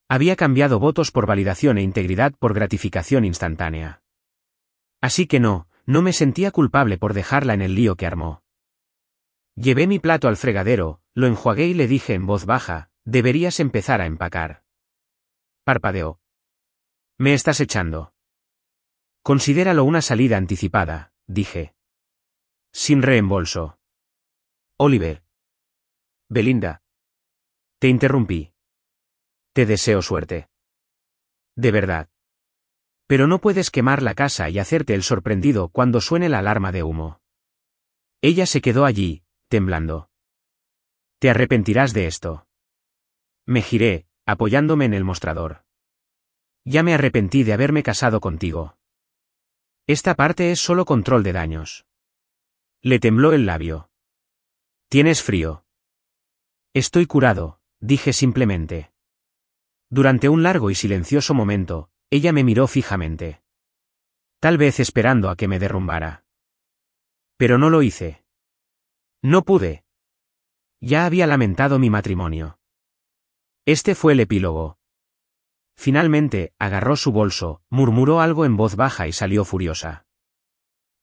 Había cambiado votos por validación e integridad por gratificación instantánea. Así que no me sentía culpable por dejarla en el lío que armó. Llevé mi plato al fregadero, lo enjuagué y le dije en voz baja, deberías empezar a empacar. Parpadeó. ¿Me estás echando? Considéralo una salida anticipada, dije. Sin reembolso. Oliver. Belinda. Te interrumpí. Te deseo suerte. De verdad. Pero no puedes quemar la casa y hacerte el sorprendido cuando suene la alarma de humo. Ella se quedó allí, temblando. Te arrepentirás de esto. Me giré, apoyándome en el mostrador. Ya me arrepentí de haberme casado contigo. Esta parte es solo control de daños. Le tembló el labio. ¿Tienes frío? Estoy curado, dije simplemente. Durante un largo y silencioso momento, ella me miró fijamente. Tal vez esperando a que me derrumbara. Pero no lo hice. No pude. Ya había lamentado mi matrimonio. Este fue el epílogo. Finalmente, agarró su bolso, murmuró algo en voz baja y salió furiosa.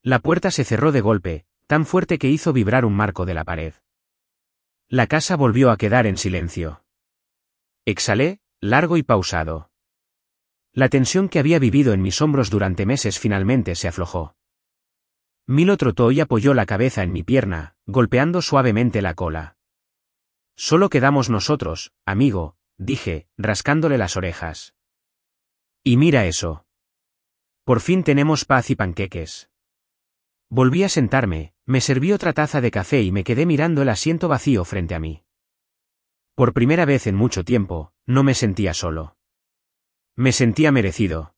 La puerta se cerró de golpe, tan fuerte que hizo vibrar un marco de la pared. La casa volvió a quedar en silencio. Exhalé, largo y pausado. La tensión que había vivido en mis hombros durante meses finalmente se aflojó. Milo trotó y apoyó la cabeza en mi pierna, golpeando suavemente la cola. Solo quedamos nosotros, amigo, dije, rascándole las orejas. Y mira eso. Por fin tenemos paz y panqueques. Volví a sentarme, me serví otra taza de café y me quedé mirando el asiento vacío frente a mí. Por primera vez en mucho tiempo, no me sentía solo. Me sentía merecido.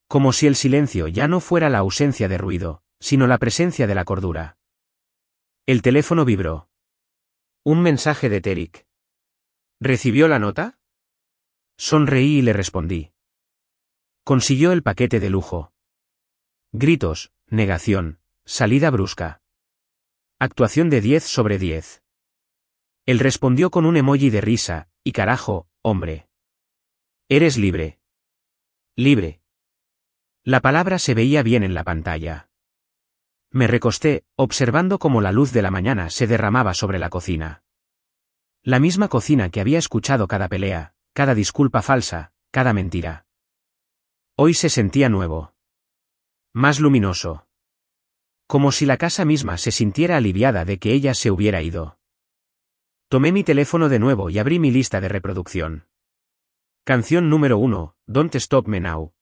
Como si el silencio ya no fuera la ausencia de ruido, sino la presencia de la cordura. El teléfono vibró. Un mensaje de Terik. ¿Recibió la nota? Sonreí y le respondí. Consiguió el paquete de lujo. Gritos, negación, salida brusca. Actuación de 10 sobre 10. Él respondió con un emoji de risa, y carajo, hombre. Eres libre. Libre. La palabra se veía bien en la pantalla. Me recosté, observando cómo la luz de la mañana se derramaba sobre la cocina. La misma cocina que había escuchado cada pelea, cada disculpa falsa, cada mentira. Hoy se sentía nuevo. Más luminoso. Como si la casa misma se sintiera aliviada de que ella se hubiera ido. Tomé mi teléfono de nuevo y abrí mi lista de reproducción. Canción número 1, Don't Stop Me Now.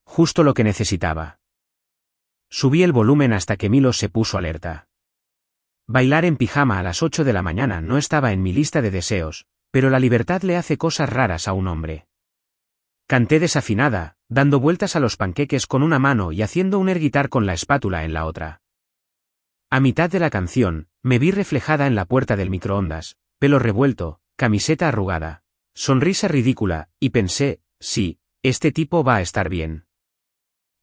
Justo lo que necesitaba. Subí el volumen hasta que Milo se puso alerta. Bailar en pijama a las 8 de la mañana no estaba en mi lista de deseos, pero la libertad le hace cosas raras a un hombre. Canté desafinada, dando vueltas a los panqueques con una mano y haciendo un air guitar con la espátula en la otra. A mitad de la canción, me vi reflejada en la puerta del microondas, pelo revuelto, camiseta arrugada, sonrisa ridícula, y pensé, sí, este tipo va a estar bien.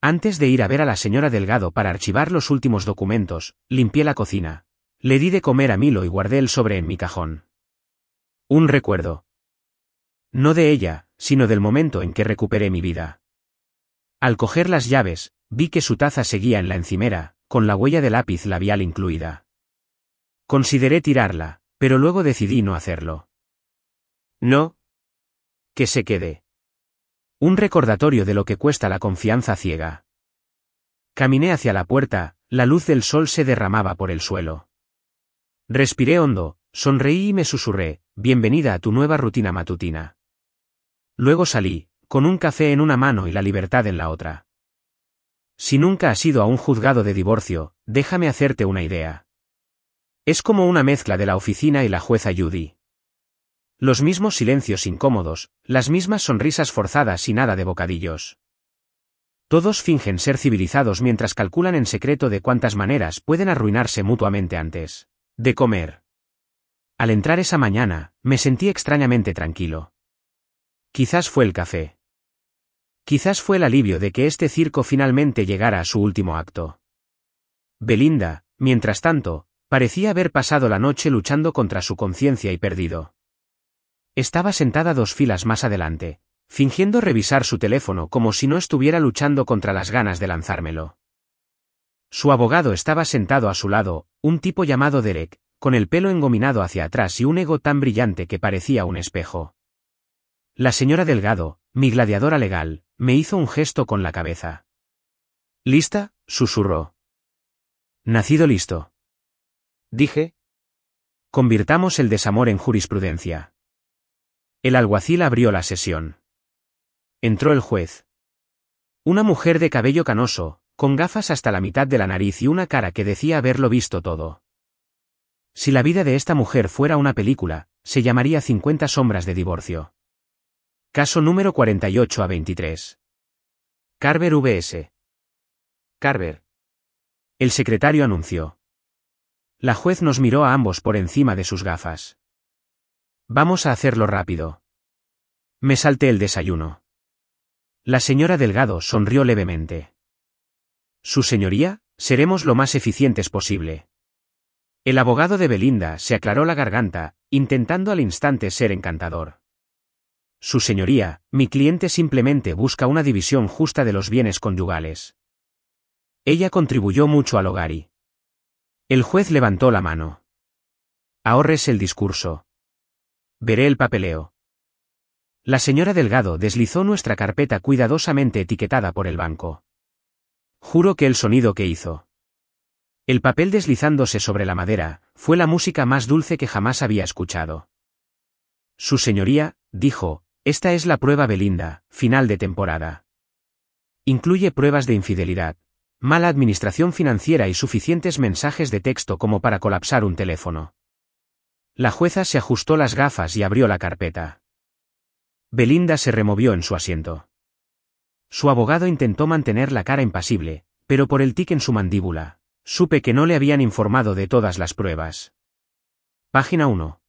Antes de ir a ver a la señora Delgado para archivar los últimos documentos, limpié la cocina. Le di de comer a Milo y guardé el sobre en mi cajón. Un recuerdo. No de ella, sino del momento en que recuperé mi vida. Al coger las llaves, vi que su taza seguía en la encimera, con la huella de lápiz labial incluida. Consideré tirarla, pero luego decidí no hacerlo. No. Que se quede. Un recordatorio de lo que cuesta la confianza ciega. Caminé hacia la puerta, la luz del sol se derramaba por el suelo. Respiré hondo, sonreí y me susurré, bienvenida a tu nueva rutina matutina. Luego salí, con un café en una mano y la libertad en la otra. Si nunca has ido a un juzgado de divorcio, déjame hacerte una idea. Es como una mezcla de la oficina y la jueza Judy. Los mismos silencios incómodos, las mismas sonrisas forzadas y nada de bocadillos. Todos fingen ser civilizados mientras calculan en secreto de cuántas maneras pueden arruinarse mutuamente antes de comer. Al entrar esa mañana, me sentí extrañamente tranquilo. Quizás fue el café. Quizás fue el alivio de que este circo finalmente llegara a su último acto. Belinda, mientras tanto, parecía haber pasado la noche luchando contra su conciencia y perdido. Estaba sentada 2 filas más adelante, fingiendo revisar su teléfono como si no estuviera luchando contra las ganas de lanzármelo. Su abogado estaba sentado a su lado, un tipo llamado Derek, con el pelo engominado hacia atrás y un ego tan brillante que parecía un espejo. La señora Delgado, mi gladiadora legal, me hizo un gesto con la cabeza. ¿Lista?, susurró. Nacido listo. Dije. Convirtamos el desamor en jurisprudencia. El alguacil abrió la sesión. Entró el juez. Una mujer de cabello canoso, con gafas hasta la mitad de la nariz y una cara que decía haberlo visto todo. Si la vida de esta mujer fuera una película, se llamaría 50 sombras de divorcio. Caso número 48 a 23. Carver vs. Carver. El secretario anunció. La juez nos miró a ambos por encima de sus gafas. Vamos a hacerlo rápido. Me salté el desayuno. La señora Delgado sonrió levemente. Su señoría, seremos lo más eficientes posible. El abogado de Belinda se aclaró la garganta, intentando al instante ser encantador. Su señoría, mi cliente simplemente busca una división justa de los bienes conyugales. Ella contribuyó mucho al hogar y... El juez levantó la mano. Ahorres el discurso. Veré el papeleo. La señora Delgado deslizó nuestra carpeta cuidadosamente etiquetada por el banco. Juro que el sonido que hizo. El papel deslizándose sobre la madera, fue la música más dulce que jamás había escuchado. Su señoría, dijo, esta es la prueba Belinda, final de temporada. Incluye pruebas de infidelidad, mala administración financiera y suficientes mensajes de texto como para colapsar un teléfono. La jueza se ajustó las gafas y abrió la carpeta. Belinda se removió en su asiento. Su abogado intentó mantener la cara impasible, pero por el tic en su mandíbula, supe que no le habían informado de todas las pruebas. Página 1.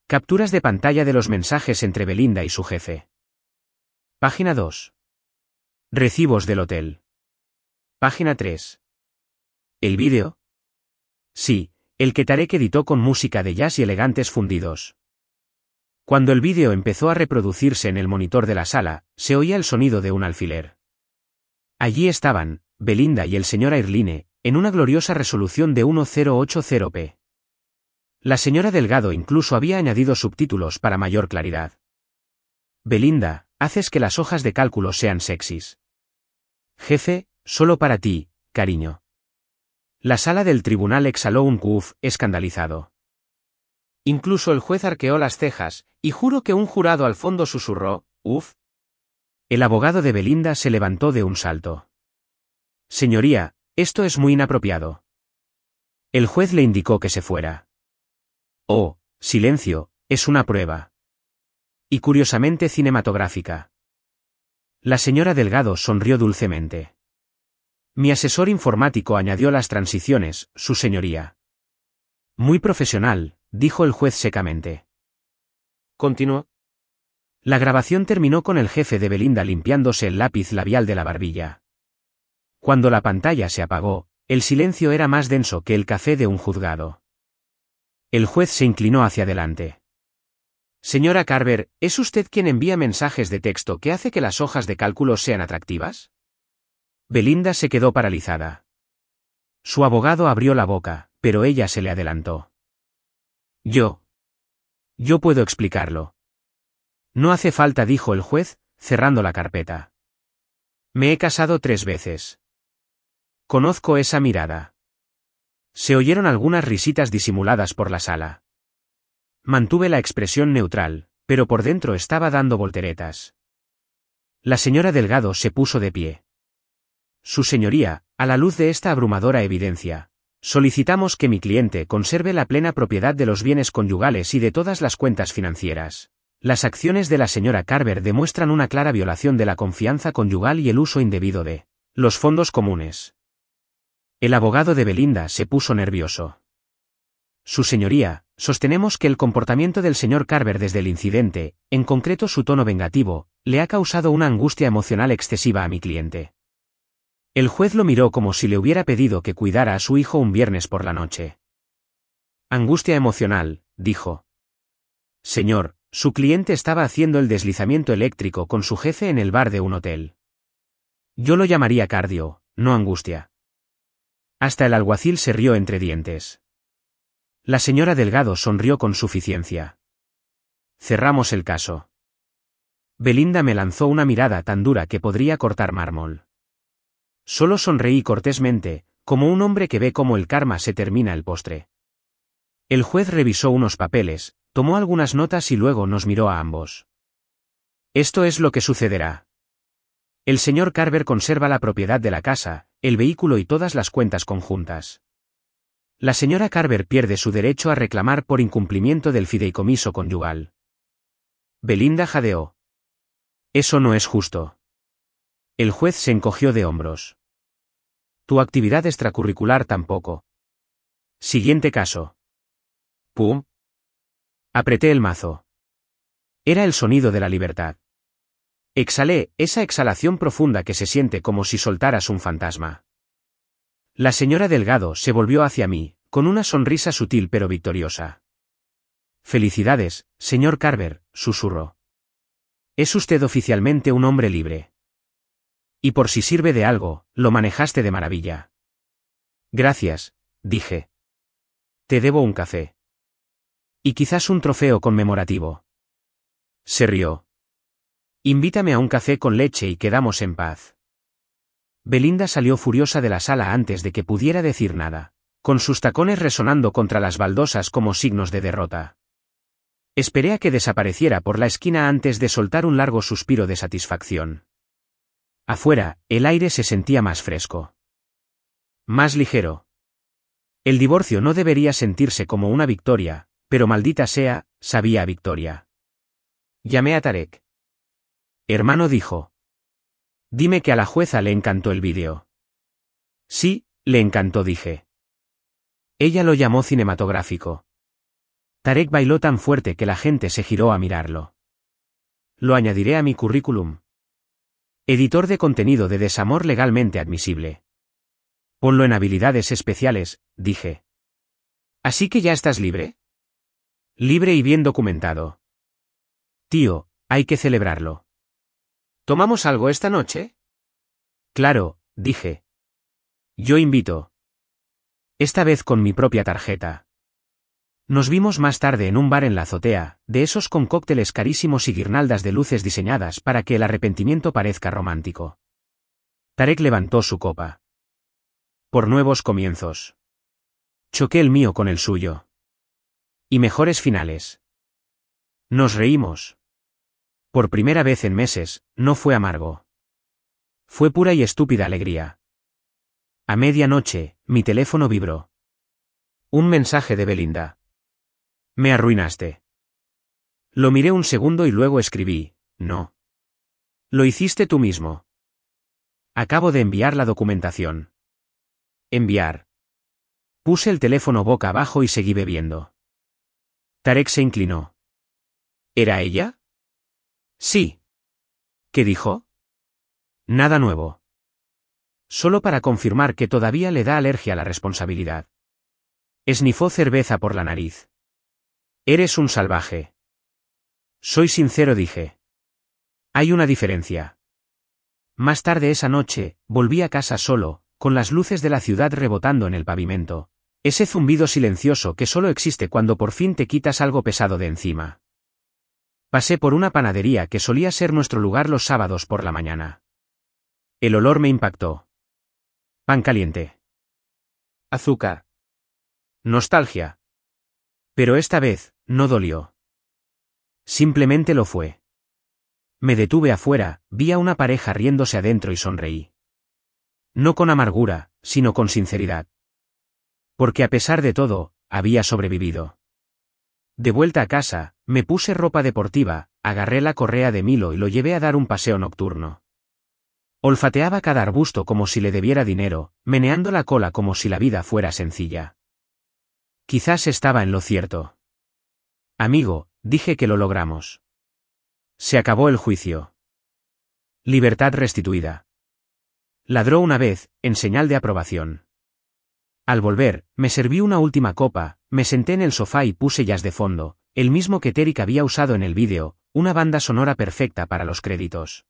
Capturas de pantalla de los mensajes entre Belinda y su jefe. Página 2. Recibos del hotel. Página 3. ¿El vídeo? Sí, el que Tarek editó con música de jazz y elegantes fundidos. Cuando el vídeo empezó a reproducirse en el monitor de la sala, se oía el sonido de un alfiler. Allí estaban, Belinda y el señor Airline, en una gloriosa resolución de 1080p. La señora Delgado incluso había añadido subtítulos para mayor claridad. Belinda, haces que las hojas de cálculo sean sexys. Jefe, solo para ti, cariño. La sala del tribunal exhaló un uf escandalizado. Incluso el juez arqueó las cejas, y juro que un jurado al fondo susurró, uf. El abogado de Belinda se levantó de un salto. Señoría, esto es muy inapropiado. El juez le indicó que se fuera. Oh, silencio, es una prueba. Y curiosamente cinematográfica. La señora Delgado sonrió dulcemente. Mi asesor informático añadió las transiciones, su señoría. Muy profesional, dijo el juez secamente. Continuó. La grabación terminó con el jefe de Belinda limpiándose el lápiz labial de la barbilla. Cuando la pantalla se apagó, el silencio era más denso que el café de un juzgado. El juez se inclinó hacia adelante. Señora Carver, ¿es usted quien envía mensajes de texto que hace que las hojas de cálculo sean atractivas? Belinda se quedó paralizada. Su abogado abrió la boca, pero ella se le adelantó. Yo puedo explicarlo. No hace falta, dijo el juez, cerrando la carpeta. Me he casado 3 veces. Conozco esa mirada. Se oyeron algunas risitas disimuladas por la sala. Mantuve la expresión neutral, pero por dentro estaba dando volteretas. La señora Delgado se puso de pie. Su señoría, a la luz de esta abrumadora evidencia, solicitamos que mi cliente conserve la plena propiedad de los bienes conyugales y de todas las cuentas financieras. Las acciones de la señora Carver demuestran una clara violación de la confianza conyugal y el uso indebido de los fondos comunes. El abogado de Belinda se puso nervioso. Su señoría, sostenemos que el comportamiento del señor Carver desde el incidente, en concreto su tono vengativo, le ha causado una angustia emocional excesiva a mi cliente. El juez lo miró como si le hubiera pedido que cuidara a su hijo un viernes por la noche. Angustia emocional, dijo. Señor, su cliente estaba haciendo el deslizamiento eléctrico con su jefe en el bar de un hotel. Yo lo llamaría cardio, no angustia. Hasta el alguacil se rió entre dientes. La señora Delgado sonrió con suficiencia. Cerramos el caso. Belinda me lanzó una mirada tan dura que podría cortar mármol. Solo sonreí cortésmente, como un hombre que ve cómo el karma se termina el postre. El juez revisó unos papeles, tomó algunas notas y luego nos miró a ambos. Esto es lo que sucederá. El señor Carver conserva la propiedad de la casa, el vehículo y todas las cuentas conjuntas. La señora Carver pierde su derecho a reclamar por incumplimiento del fideicomiso conyugal. Belinda jadeó. Eso no es justo. El juez se encogió de hombros. Tu actividad extracurricular tampoco. Siguiente caso. Pum. Apreté el mazo. Era el sonido de la libertad. Exhalé, esa exhalación profunda que se siente como si soltaras un fantasma. La señora Delgado se volvió hacia mí, con una sonrisa sutil pero victoriosa. Felicidades, señor Carver, susurró. Es usted oficialmente un hombre libre. Y por si sirve de algo, lo manejaste de maravilla. Gracias, dije. Te debo un café. Y quizás un trofeo conmemorativo. Se rió. Invítame a un café con leche y quedamos en paz. Belinda salió furiosa de la sala antes de que pudiera decir nada, con sus tacones resonando contra las baldosas como signos de derrota. Esperé a que desapareciera por la esquina antes de soltar un largo suspiro de satisfacción. Afuera, el aire se sentía más fresco. Más ligero. El divorcio no debería sentirse como una victoria, pero maldita sea, sabía a victoria. Llamé a Tarek. Hermano, dijo. Dime que a la jueza le encantó el vídeo. Sí, le encantó, dije. Ella lo llamó cinematográfico. Tarek bailó tan fuerte que la gente se giró a mirarlo. Lo añadiré a mi currículum. Editor de contenido de desamor legalmente admisible. Ponlo en habilidades especiales, dije. ¿Así que ya estás libre? Libre y bien documentado. Tío, hay que celebrarlo. ¿Tomamos algo esta noche? Claro, dije. Yo invito. Esta vez con mi propia tarjeta. Nos vimos más tarde en un bar en la azotea, de esos con cócteles carísimos y guirnaldas de luces diseñadas para que el arrepentimiento parezca romántico. Tarek levantó su copa. Por nuevos comienzos. Choqué el mío con el suyo. Y mejores finales. Nos reímos. Por primera vez en meses, no fue amargo. Fue pura y estúpida alegría. A medianoche, mi teléfono vibró. Un mensaje de Belinda. Me arruinaste. Lo miré un segundo y luego escribí, no. Lo hiciste tú mismo. Acabo de enviar la documentación. Enviar. Puse el teléfono boca abajo y seguí bebiendo. Tarek se inclinó. ¿Era ella? Sí. ¿Qué dijo? Nada nuevo. Solo para confirmar que todavía le da alergia a la responsabilidad. Esnifó cerveza por la nariz. Eres un salvaje. Soy sincero, dije. Hay una diferencia. Más tarde esa noche, volví a casa solo, con las luces de la ciudad rebotando en el pavimento. Ese zumbido silencioso que solo existe cuando por fin te quitas algo pesado de encima. Pasé por una panadería que solía ser nuestro lugar los sábados por la mañana. El olor me impactó. Pan caliente. Azúcar. Nostalgia. Pero esta vez, no dolió. Simplemente lo fue. Me detuve afuera, vi a una pareja riéndose adentro y sonreí. No con amargura, sino con sinceridad. Porque a pesar de todo, había sobrevivido. De vuelta a casa, me puse ropa deportiva, agarré la correa de Milo y lo llevé a dar un paseo nocturno. Olfateaba cada arbusto como si le debiera dinero, meneando la cola como si la vida fuera sencilla. Quizás estaba en lo cierto. Amigo, dije que lo logramos. Se acabó el juicio. Libertad restituida. Ladró una vez, en señal de aprobación. Al volver, me serví una última copa, me senté en el sofá y puse jazz de fondo, el mismo que Tarek había usado en el vídeo, una banda sonora perfecta para los créditos.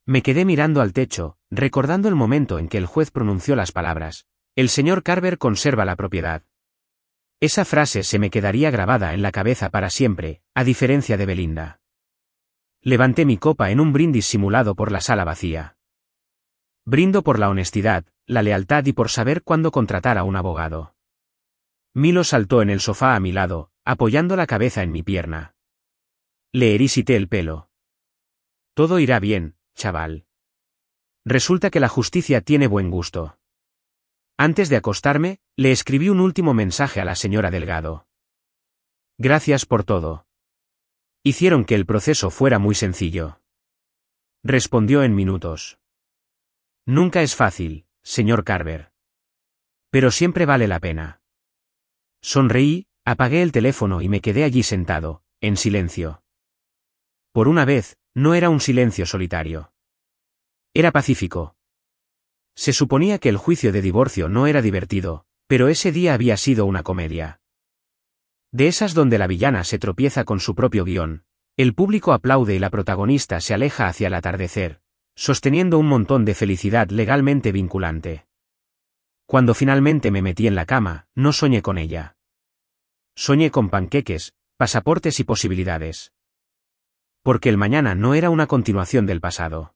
Me quedé mirando al techo, recordando el momento en que el juez pronunció las palabras: el señor Carver conserva la propiedad. Esa frase se me quedaría grabada en la cabeza para siempre, a diferencia de Belinda. Levanté mi copa en un brindis simulado por la sala vacía. Brindo por la honestidad, la lealtad y por saber cuándo contratar a un abogado. Milo saltó en el sofá a mi lado, apoyando la cabeza en mi pierna. Le erisité el pelo. Todo irá bien, chaval. Resulta que la justicia tiene buen gusto. Antes de acostarme, le escribí un último mensaje a la señora Delgado. Gracias por todo. Hicieron que el proceso fuera muy sencillo. Respondió en minutos. Nunca es fácil, señor Carver. Pero siempre vale la pena. Sonreí, apagué el teléfono y me quedé allí sentado, en silencio. Por una vez, no era un silencio solitario. Era pacífico. Se suponía que el juicio de divorcio no era divertido, pero ese día había sido una comedia. De esas donde la villana se tropieza con su propio guión, el público aplaude y la protagonista se aleja hacia el atardecer, sosteniendo un montón de felicidad legalmente vinculante. Cuando finalmente me metí en la cama, no soñé con ella. Soñé con panqueques, pasaportes y posibilidades. Porque el mañana no era una continuación del pasado.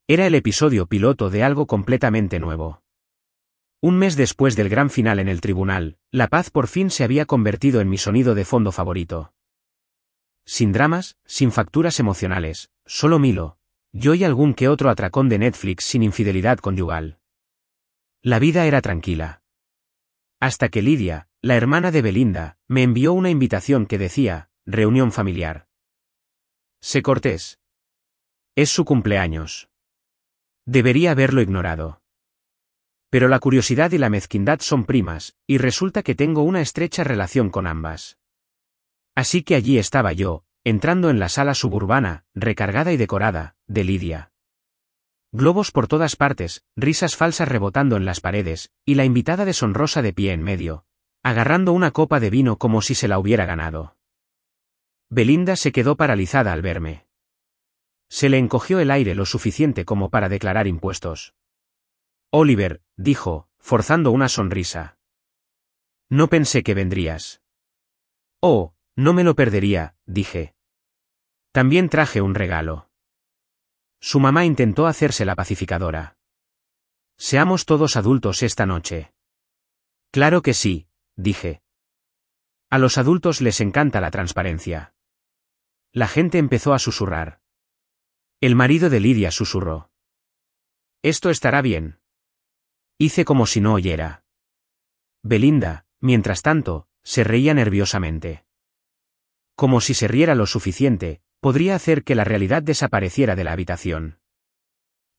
Era el episodio piloto de algo completamente nuevo. Un mes después del gran final en el tribunal, la paz por fin se había convertido en mi sonido de fondo favorito. Sin dramas, sin facturas emocionales, solo Milo, yo y algún que otro atracón de Netflix sin infidelidad conyugal. La vida era tranquila. Hasta que Lidia, la hermana de Belinda, me envió una invitación que decía, reunión familiar. Sé cortés. Es su cumpleaños. Debería haberlo ignorado. Pero la curiosidad y la mezquindad son primas, y resulta que tengo una estrecha relación con ambas. Así que allí estaba yo, entrando en la sala suburbana, recargada y decorada, de Lidia. Globos por todas partes, risas falsas rebotando en las paredes, y la invitada deshonrosa de pie en medio, agarrando una copa de vino como si se la hubiera ganado. Belinda se quedó paralizada al verme. Se le encogió el aire lo suficiente como para declarar impuestos. Oliver, dijo, forzando una sonrisa. No pensé que vendrías. Oh, no me lo perdería, dije. También traje un regalo. Su mamá intentó hacerse la pacificadora. Seamos todos adultos esta noche. Claro que sí, dije. A los adultos les encanta la transparencia. La gente empezó a susurrar. El marido de Lidia susurró. Esto estará bien. Hice como si no oyera. Belinda, mientras tanto, se reía nerviosamente. Como si se riera lo suficiente, podría hacer que la realidad desapareciera de la habitación.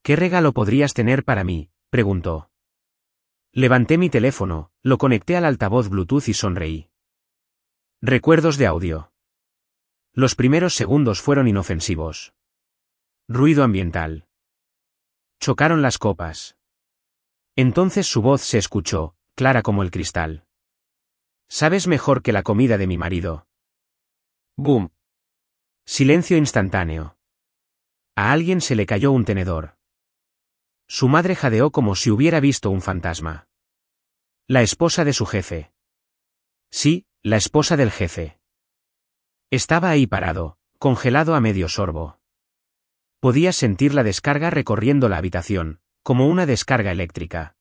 ¿Qué regalo podrías tener para mí?, preguntó. Levanté mi teléfono, lo conecté al altavoz Bluetooth y sonreí. Recuerdos de audio. Los primeros segundos fueron inofensivos. Ruido ambiental. Chocaron las copas. Entonces su voz se escuchó, clara como el cristal. Sabes mejor que la comida de mi marido. Boom. Silencio instantáneo. A alguien se le cayó un tenedor. Su madre jadeó como si hubiera visto un fantasma. La esposa de su jefe. Sí, la esposa del jefe. Estaba ahí parado, congelado a medio sorbo. Podía sentir la descarga recorriendo la habitación, como una descarga eléctrica.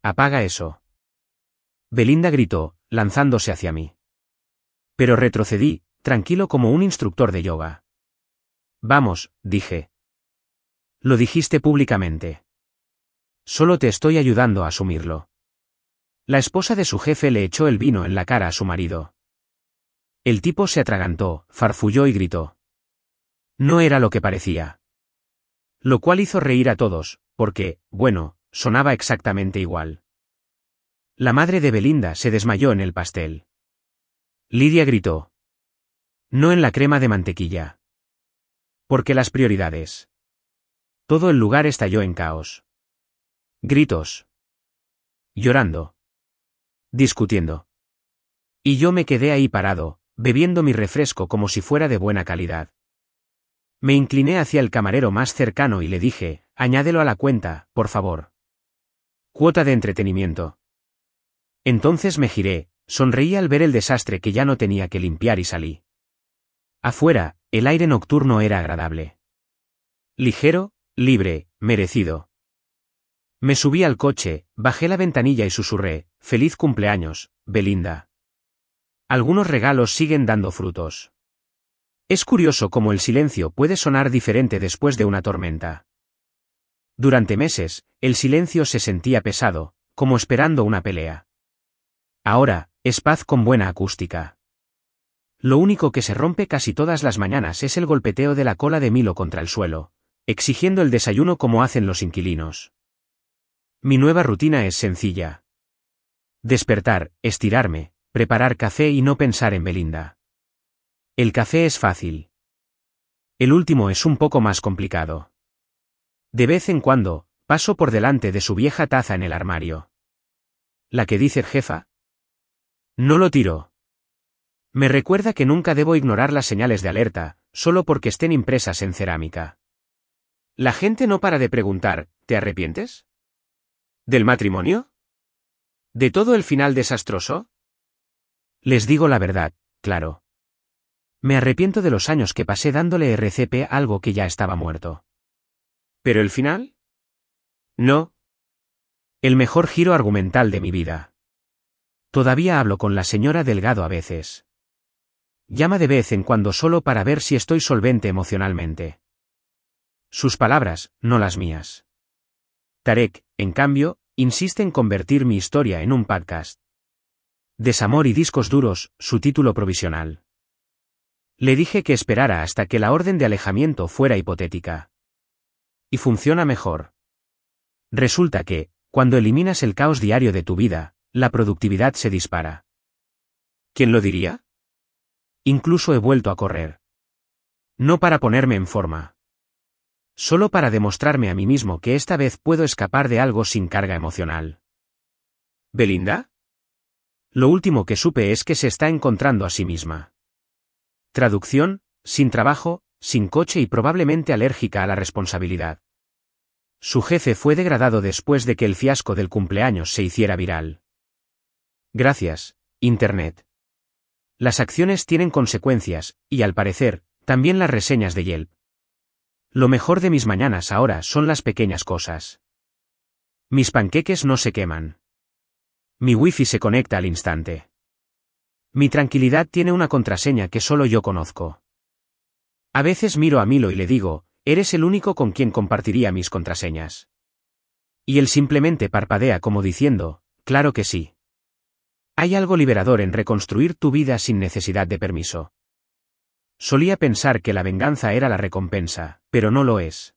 Apaga eso. Belinda gritó, lanzándose hacia mí. Pero retrocedí, tranquilo como un instructor de yoga. Vamos, dije. Lo dijiste públicamente. Solo te estoy ayudando a asumirlo. La esposa de su jefe le echó el vino en la cara a su marido. El tipo se atragantó, farfulló y gritó. No era lo que parecía. Lo cual hizo reír a todos, porque, bueno, sonaba exactamente igual. La madre de Belinda se desmayó en el pastel. Lidia gritó. No en la crema de mantequilla. Porque las prioridades. Todo el lugar estalló en caos. Gritos. Llorando. Discutiendo. Y yo me quedé ahí parado, bebiendo mi refresco como si fuera de buena calidad. Me incliné hacia el camarero más cercano y le dije, añádelo a la cuenta, por favor. Cuota de entretenimiento. Entonces me giré, sonreí al ver el desastre que ya no tenía que limpiar y salí. Afuera, el aire nocturno era agradable. Ligero, libre, merecido. Me subí al coche, bajé la ventanilla y susurré, feliz cumpleaños, Belinda. Algunos regalos siguen dando frutos. Es curioso cómo el silencio puede sonar diferente después de una tormenta. Durante meses, el silencio se sentía pesado, como esperando una pelea. Ahora, es paz con buena acústica. Lo único que se rompe casi todas las mañanas es el golpeteo de la cola de Milo contra el suelo, exigiendo el desayuno como hacen los inquilinos. Mi nueva rutina es sencilla. Despertar, estirarme, preparar café y no pensar en Belinda. El café es fácil. El último es un poco más complicado. De vez en cuando, paso por delante de su vieja taza en el armario. ¿La que dice jefa? No lo tiro. Me recuerda que nunca debo ignorar las señales de alerta, solo porque estén impresas en cerámica. La gente no para de preguntar, ¿te arrepientes? ¿Del matrimonio? ¿De todo el final desastroso? Les digo la verdad, claro. Me arrepiento de los años que pasé dándole RCP a algo que ya estaba muerto. ¿Pero el final? No. El mejor giro argumental de mi vida. Todavía hablo con la señora Delgado a veces. Llama de vez en cuando solo para ver si estoy solvente emocionalmente. Sus palabras, no las mías. Tarek, en cambio, insiste en convertir mi historia en un podcast. Desamor y discos duros, su título provisional. Le dije que esperara hasta que la orden de alejamiento fuera hipotética. Y funciona mejor. Resulta que, cuando eliminas el caos diario de tu vida, la productividad se dispara. ¿Quién lo diría? Incluso he vuelto a correr. No para ponerme en forma. Solo para demostrarme a mí mismo que esta vez puedo escapar de algo sin carga emocional. ¿Belinda? Lo último que supe es que se está encontrando a sí misma. Traducción, sin trabajo, sin coche y probablemente alérgica a la responsabilidad. Su jefe fue degradado después de que el fiasco del cumpleaños se hiciera viral. Gracias, Internet. Las acciones tienen consecuencias, y al parecer, también las reseñas de Yelp. Lo mejor de mis mañanas ahora son las pequeñas cosas. Mis panqueques no se queman. Mi wifi se conecta al instante. Mi tranquilidad tiene una contraseña que solo yo conozco. A veces miro a Milo y le digo, eres el único con quien compartiría mis contraseñas. Y él simplemente parpadea como diciendo, claro que sí. Hay algo liberador en reconstruir tu vida sin necesidad de permiso. Solía pensar que la venganza era la recompensa, pero no lo es.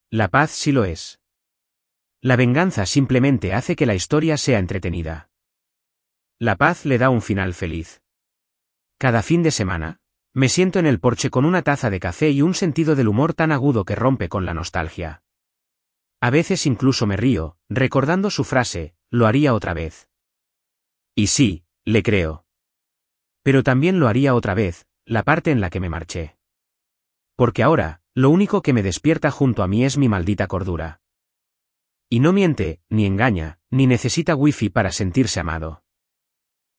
La paz sí lo es. La venganza simplemente hace que la historia sea entretenida. La paz le da un final feliz. Cada fin de semana, me siento en el porche con una taza de café y un sentido del humor tan agudo que rompe con la nostalgia. A veces incluso me río, recordando su frase, lo haría otra vez. Y sí, le creo. Pero también lo haría otra vez, la parte en la que me marché. Porque ahora, lo único que me despierta junto a mí es mi maldita cordura. Y no miente, ni engaña, ni necesita wifi para sentirse amado.